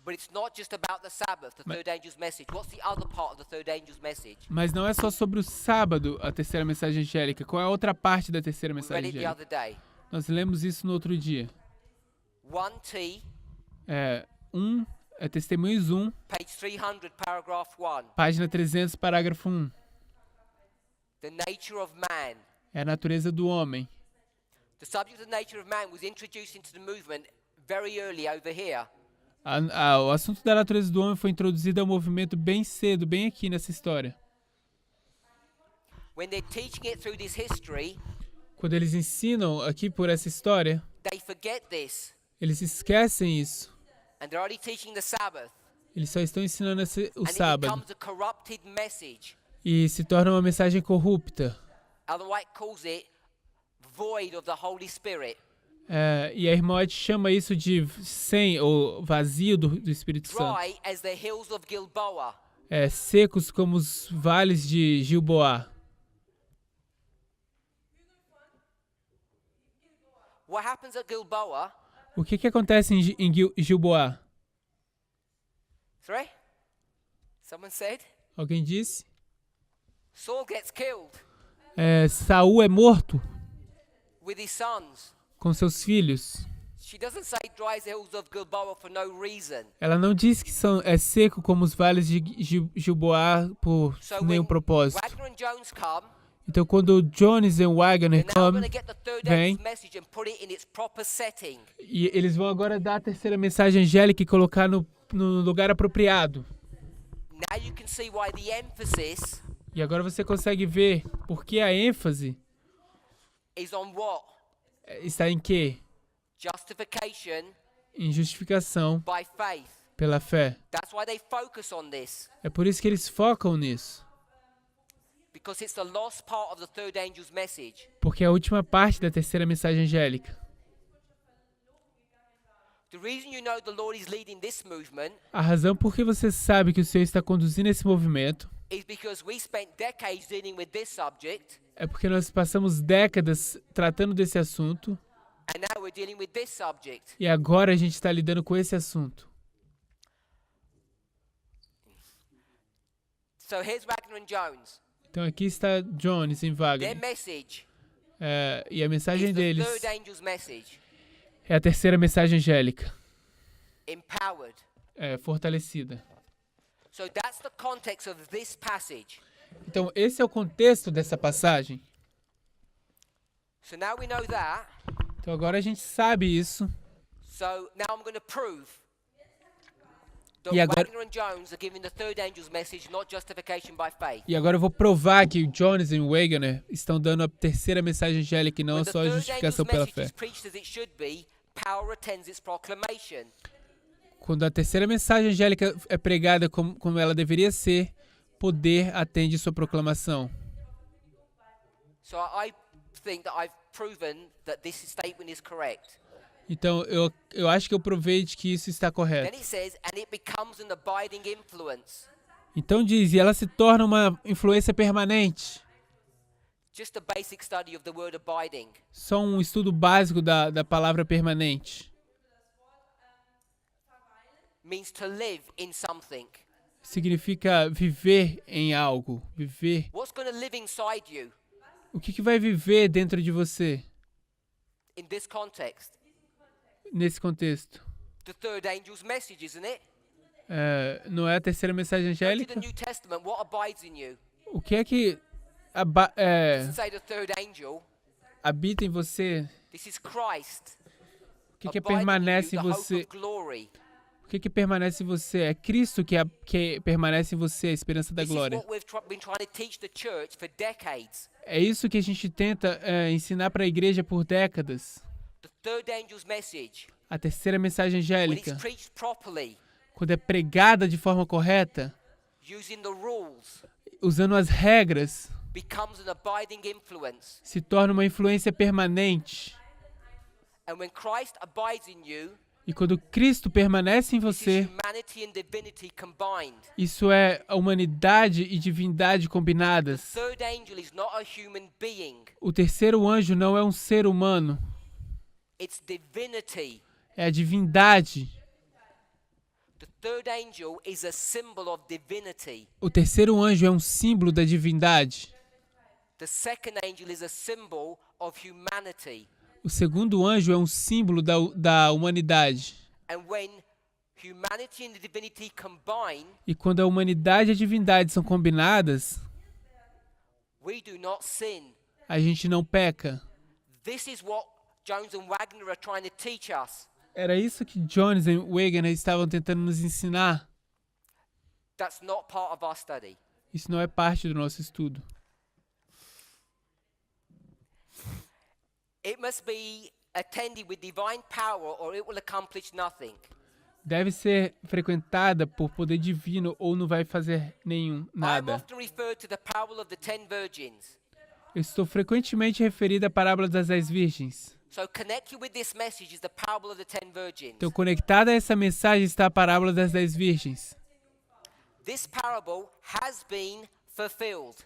But it's not just about the Sabbath, the third angel's message. What's the other part of the third angel's message? Mas não é só sobre o sábado a terceira mensagem angélica. Qual é a outra parte da terceira We read mensagem it the angélica? other day. Nós lemos isso no outro dia. 1T, Testemunhos 1, page 300, paragraph 1. página 300, parágrafo 1. The nature of man. É a natureza do homem. The subject of the nature of man was introduced into the movement very early over here. O assunto da natureza do homem foi introduzido ao movimento bem cedo, bem aqui nessa história. When they're teaching it through this history, Quando eles ensinam aqui por essa história, they forget this. eles esquecem isso. And they're only teaching the Sabbath. Eles só estão ensinando o And it sábado. becomes a corrupted message. E se torna uma mensagem corrupta. Ellen White calls it void of the Holy Spirit. E a irmã White chama isso de sem ou vazio do Espírito Santo. Dry as the hills of Gilboa. Secos como os vales de Gilboá. What happens at Gilboa? O que acontece em Gilboá? Sorry? Someone said? Alguém disse? Saul gets killed Saul é morto with his sons. com seus filhos. She doesn't say dry as the hills of Gilboa for no reason. Ela não diz que é seco como os vales de Gilboá por So nenhum when propósito. Wagner and Jones come, Então, quando o Jones e o Wagner They're now going to get the third vem, angel's message and put it in its proper setting. e eles vão agora dar a terceira mensagem angélica e colocar no lugar apropriado. Now you can see why the emphasis E agora você consegue ver por que a ênfase is on what? está em quê? Justification Em justificação by faith. pela fé. That's why they focus on this. É por isso que eles focam nisso. Because it's the last part of the third angel's message. Porque é a última parte da terceira mensagem angélica. The reason you know the Lord is leading this movement A razão por que você sabe que o Senhor está conduzindo esse movimento is because we spent decades dealing with this subject, é porque nós passamos décadas tratando desse assunto and now we're dealing with this subject. e agora a gente está lidando com esse assunto. So here's Wagner and Jones. Então aqui está Jones em Their Wagner. message E a mensagem is the deles third angel's message. é a terceira mensagem angélica, Empowered. fortalecida. So that's the context of this passage. Então esse é o contexto dessa passagem. So now we know that. Então agora a gente sabe isso. So now I'm going to prove that E agora- Wagner and Jones are giving the third angel's message, not justification by faith. E agora eu vou provar que o Jones e o Wagner estão dando a terceira mensagem angélica e não When só the a third angel's justificação pela message fé. is preached as it should be, power attends its proclamation. Quando a terceira mensagem angélica é pregada como ela deveria ser, poder atende sua proclamação. So I think that I've proven that this statement is correct. Então eu acho que eu provei de que isso está Then correto. it says, and it becomes an abiding influence. Então diz, e ela se torna uma influência permanente. Just a basic study of the word abiding. Só um estudo básico da palavra permanente. Means to live in something. Significa viver em algo, viver. What's going to live inside you O que vai viver dentro de você in this context? nesse contexto? The third angel's message, isn't it? Não é a terceira mensagem Go to angélica? the New Testament, what abides in you? O que é que Doesn't say the third angel. habita em você? This is Christ. O que Abiding in permanece you, em the hope você? of glory. O que permanece em você? É Cristo que permanece em você, a esperança da This is glória. what we've been trying to teach the church for decades. É isso que a gente tenta ensinar para a igreja por décadas. The third angel's message, A terceira mensagem when it's angélica, preached properly, quando é pregada de forma correta, using the rules, usando as regras, becomes an abiding influence. se torna uma influência permanente. And when Christ abides in you, E quando Cristo permanece em this is você, humanity and divinity combined. isso é a humanidade e divindade The combinadas. third angel is not a human being, O terceiro anjo não é um ser humano, it's divinity. é a divindade. The third angel is a symbol of divinity. O terceiro anjo é um símbolo da divindade. The second angel is a symbol of humanity. O segundo anjo é um símbolo da humanidade. And when humanity and divinity combine, E quando a humanidade e a divindade são combinadas, we do not sin. a gente não peca. This is what Jones and Wagner are trying to teach us. Era isso que Jones e Wagner estavam tentando nos ensinar. That's not part of our study. Isso não é parte do nosso estudo. It must be attended with divine power or it will accomplish nothing. Deve ser frequentada por poder divino ou não vai fazer I'm nada. often referred to the parable of the 10 virgins. Eu estou frequentemente referido à parábola das 10 virgens. So connected with this message is the parable of the 10 virgins. Então, conectada a essa mensagem está a parábola das 10 virgens. This parable has been fulfilled.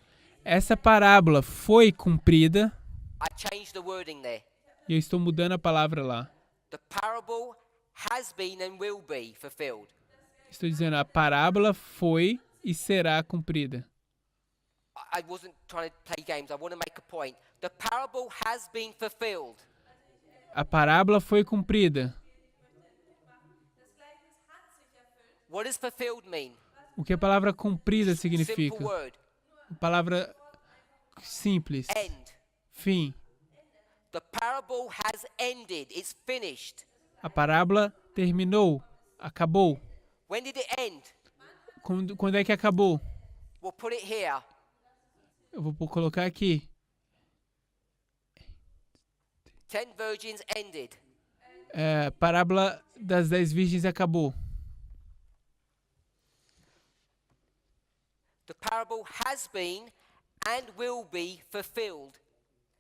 Essa parábola foi cumprida, I changed the wording there. e eu estou mudando a palavra lá. The parable has been and will be fulfilled. Estou dizendo, a parábola foi e será cumprida. I wasn't trying to play games. I want to make a point. The parable has been fulfilled. A parábola foi cumprida. What does fulfilled mean? O que a palavra cumprida Simple significa? word. A palavra simples. End. Fim. The parable has ended. It's finished. A parábola terminou. Acabou. When did it end? Quando é que acabou? We'll put it here. Eu vou colocar aqui. 10 virgins ended. Parábola das 10 virgens acabou. The parable has been and will be fulfilled.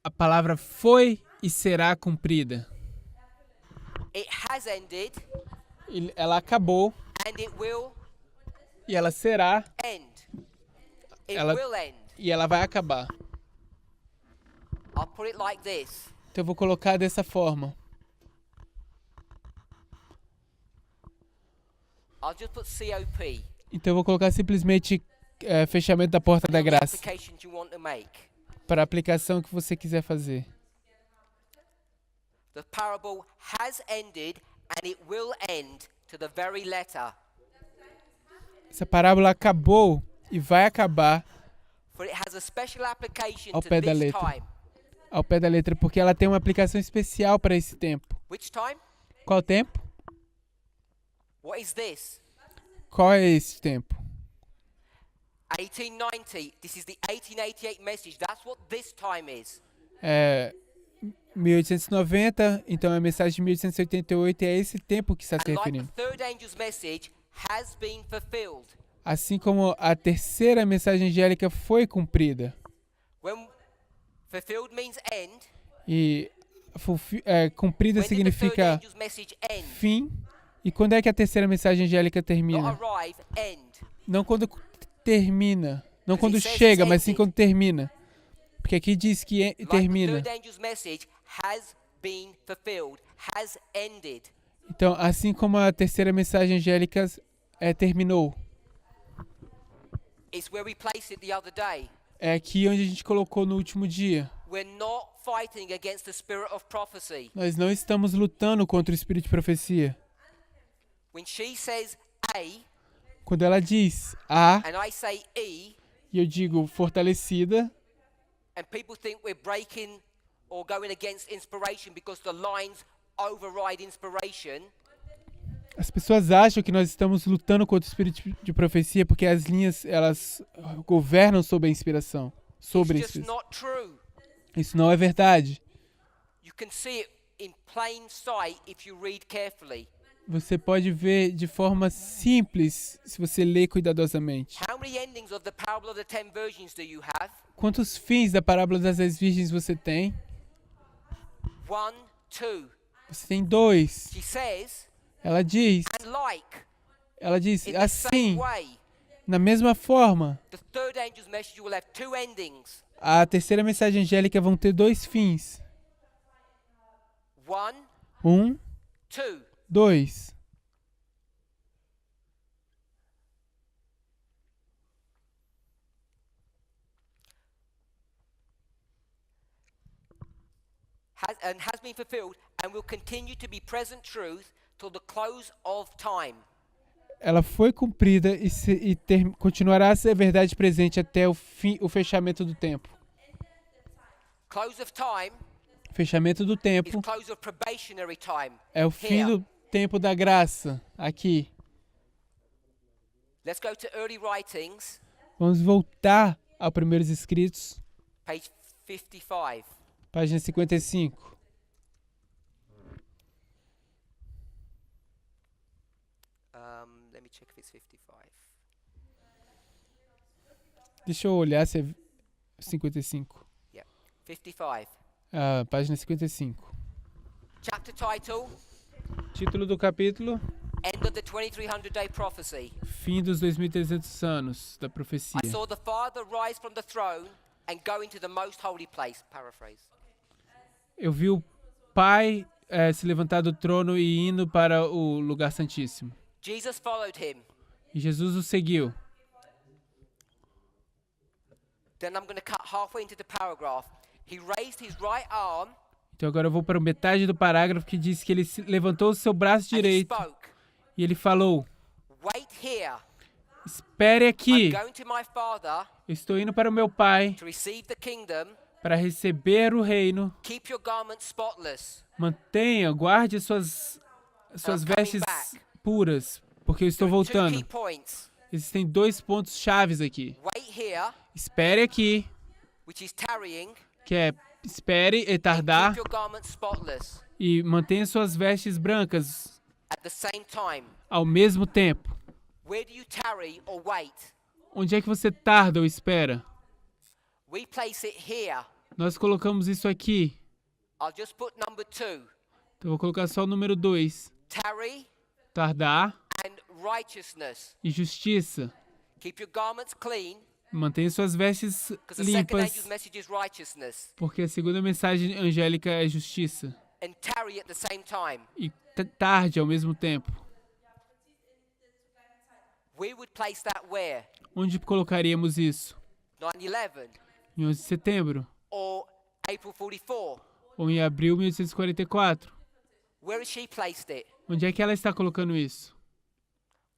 A palavra foi e será cumprida. It has ended Ela acabou and it will e ela será end. It Ela- will end. e ela vai acabar. I'll put it like this. Então eu vou colocar dessa forma. I'll just put COP. Então eu vou colocar simplesmente fechamento da porta da on the graça applications you want to make. para a aplicação que você quiser fazer. The parable has ended and it will end to the very letter. Essa parábola acabou e vai acabar For it has a special application Ao to pé da this letra. time. ao pé da letra, porque ela tem uma aplicação especial para esse tempo. Which time? Qual tempo? What is this? Qual é esse tempo? 1890. This is the 1888 message. That's what this time is. 1890, então a mensagem de 1888 é esse tempo que está se And like referindo. the third angel's message has been fulfilled. Assim como a terceira mensagem angélica foi cumprida. When fulfilled means end. E cumprida When did the third significa angel's message end? fim. E quando é que a terceira mensagem angélica Not termina? arrive, end. Não quando termina. Não Because quando it says chega, it's mas sim ended. quando termina. Porque aqui diz que Like termina. the third angel's message has been fulfilled, has ended. Então, assim como a terceira mensagem angélica terminou. It's where we placed it the other day. É aqui onde a gente colocou no último dia. We're not fighting against the spirit of prophecy. Nós não estamos lutando contra o espírito de profecia. When she says A Quando ela diz A, and I say E, e eu digo fortalecida, and people think we're breaking or going against inspiration because the lines override inspiration, as pessoas acham que nós estamos lutando contra o espírito de profecia porque as linhas, elas governam sobre a inspiração. Sobre a it's just inspiração. not true. Isso não é verdade. You can see it in plain sight if you read carefully. Você pode ver de forma simples se você ler cuidadosamente. How many endings of the parable of the 10 virgins do you have? Quantos fins da parábola das 10 virgens você tem? 1, 2. Você tem 2. She says, Ela diz and like, in the assim, same way, na mesma forma, the third angel's message will have 2 endings. a terceira mensagem angélica vão ter 2 fins. 1, 1, 2. 2. Has been fulfilled and will continue to be present truth till the close of time. Ela foi cumprida continuará a ser verdade presente até o fechamento do tempo. Close of time Fechamento do is tempo close of probationary time. é o fim Here. do tempo da graça. Aqui. Let's go to early writings, Vamos voltar aos primeiros escritos, page 55. página 55. Let me check if it's 55. Deixa eu olhar se é 55. 55. Página 55. Chapter title, Título do capítulo: End of the 2300 Day Prophecy. Fim dos 2300 anos da profecia. I saw the Father rise from the throne and go into the most holy place. Paraphrase. Eu vi o Pai se levantar do trono e indo para o lugar santíssimo. Jesus followed him. E Jesus o seguiu. Then I'm going to cut halfway into the paragraph. He raised his right arm Então agora eu vou para metade do parágrafo que diz que ele levantou o seu braço and he direito spoke. e ele falou: Wait here Espere I'm aqui. going to my Father Eu estou indo para o meu Pai to receive the kingdom. para receber o reino. Keep your garments spotless. Mantenha, guarde suas I'm coming vestes back. puras, porque eu estou There are two key voltando. points. Existem 2 pontos chaves aqui. Wait here, Espere aqui, which is tarrying. que é espere e And tardar, keep your garments spotless e mantenha suas vestes brancas at the same time. ao mesmo tempo. Where do you tarry or wait? Onde é que você tarda ou espera? We place it here. Nós colocamos isso aqui. I'll just put number 2. Então eu vou colocar só o número 2. Tarry Tardar and righteousness. e justiça. Keep your garments clean, Mantenha suas vestes because the second angel's limpas, message is righteousness. porque a segunda mensagem angélica é justiça. And tarry at the same time. E tarde ao mesmo tempo. We would place that where? Onde colocaríamos isso? 9/11 Em 11 de setembro? or April 44? Ou em abril de 1844? Where has she placed it? Onde é que ela está colocando isso?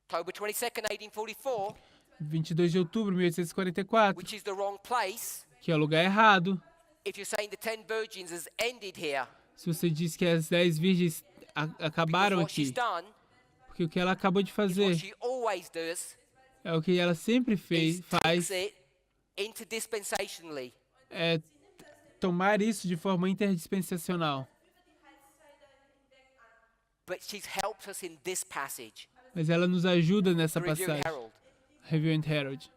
October 22nd, 1844, 22 de outubro de 1844, which is the wrong place. que é o lugar errado. If you're saying the 10 virgins has ended here, Se você diz que as 10 virgens because acabaram what she's aqui, done porque o que ela acabou de is fazer what she always does, é o que ela sempre is faz, takes it interdispensationally. é tomar isso de forma interdispensacional. But she's helped us in this passage, Mas ela nos ajuda nessa the Review and passagem, Herald, Review and Herald,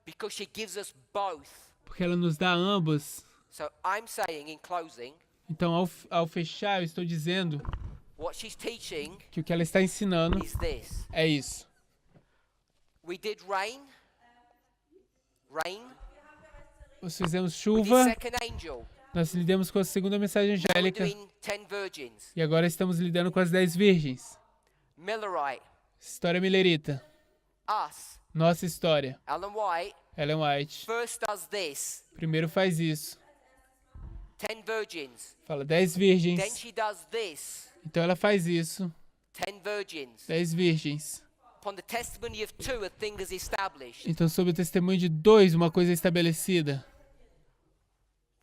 because she gives us both. porque ela nos dá ambas. So I'm saying in closing, Então, ao fechar, eu estou dizendo what she's teaching que o que ela está ensinando is this. é isso. We did rain. Nós fizemos We did chuva, second angel. nós lidamos com a segunda mensagem Now we're angélica doing 10 virgins. e agora estamos lidando com as 10 virgens. Millerite, História milerita. us, Nossa história. Ellen White, Ellen White. first does this. Primeiro faz isso. 10 virgins. Fala 10 Then virgens. she does this. Então ela faz isso. 10 virgins. 10 virgens. Upon the testimony of 2, a thing is established. Então, sob o testemunho de 2, uma coisa é estabelecida.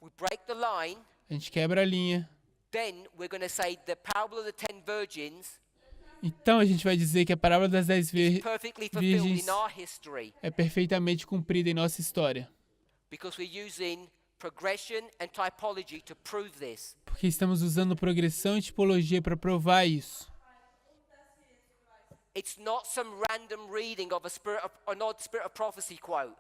We break the line. A gente quebra a linha. Then we're going to say the parable of the 10 virgins Então a gente vai dizer que a parábola das 10 perfectly fulfilled virgens in our history, é perfeitamente cumprida em nossa história. because we're using progression and typology to prove this. Porque estamos usando progressão e tipologia para provar isso. It's not some random reading of an odd spirit of prophecy quote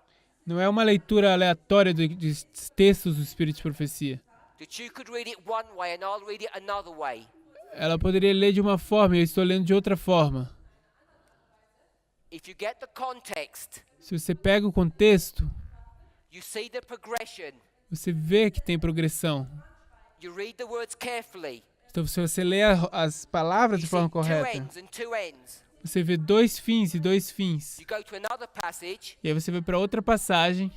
Não é uma leitura aleatória dos textos do Espírito de Profecia. that you could read it one way and I'll read it another way. Ela poderia ler de uma forma e eu estou lendo de outra forma. If you get the context, Se você pega o contexto, you see the progression, você vê que tem progressão. you read the words carefully, Então, se você lê as palavras you de see forma two correta, ends and two ends. você vê 2 fins e 2 fins. You go to another passage, E aí você vai para outra passagem,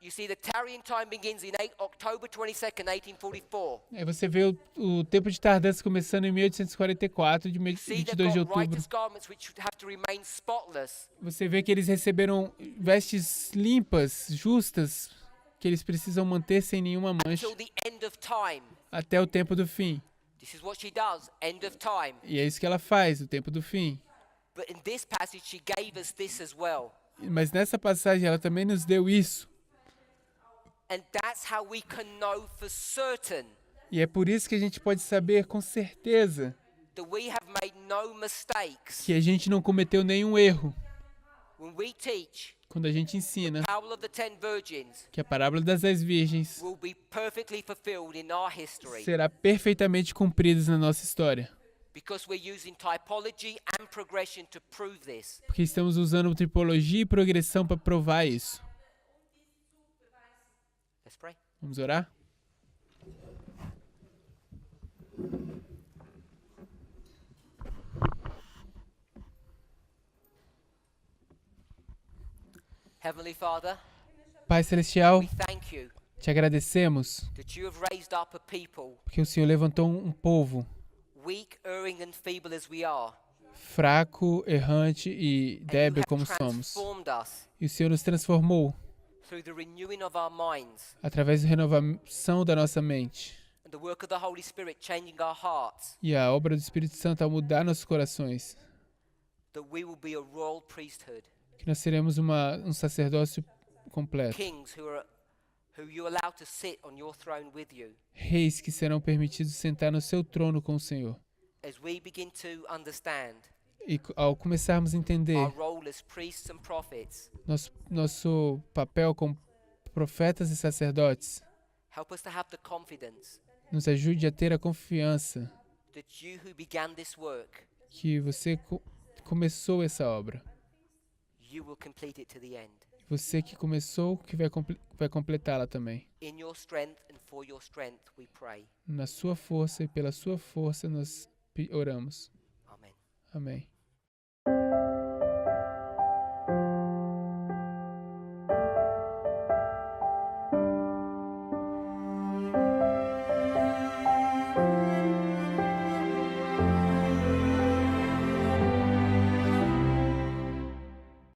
you see the tarrying time begins in October 22nd, 1844. aí você vê o tempo de tardança começando em 1844, de You see 22 de they've got outubro. righteous garments which have to remain spotless. Você vê que eles receberam vestes limpas, justas, que eles precisam manter sem nenhuma mancha Till the end of time. até o tempo do fim. This is what she does, end of time. E é isso que ela faz, o tempo do fim. But in this passage, she gave us this as well. Mas nessa passagem ela também nos deu isso. And that's how we can know for certain E é por isso que a gente pode saber com certeza that we have made no mistakes que a gente não cometeu nenhum erro when we teach quando a gente ensina parable of the 10 virgins que a parábola das 10 virgens will be perfectly fulfilled in our history, será perfeitamente cumprida na nossa história. because we're using typology and progression to prove this. Porque estamos usando tripologia e progressão para provar isso. Let's pray. Vamos orar? Heavenly Father, Pai Celestial, we thank you te agradecemos that you have raised up a people, porque o Senhor levantou um povo weak, erring, and feeble as we are, fraco, errante e And you débil have como somos. transformed us E o Senhor nos transformou through the renewing of our minds através da renovação da nossa mente. and the work of the Holy Spirit changing our hearts, E a obra do Espírito Santo ao mudar nossos corações. that we will be a royal priesthood, Que nós seremos um sacerdócio completo. kings who you allow to sit on your throne with you. Reis que serão permitidos sentar no seu trono com o Senhor. As we begin to understand E ao começarmos a entender our role as priests and prophets, nosso papel como profetas e sacerdotes, help us to have the confidence nos ajude a ter a confiança that you who began this work, que você começou essa obra. you will complete it to the end. Você que começou, que vai completá-la também. In your strength and for your strength we pray. Na sua força e pela sua força nós oramos. Amen. Amém.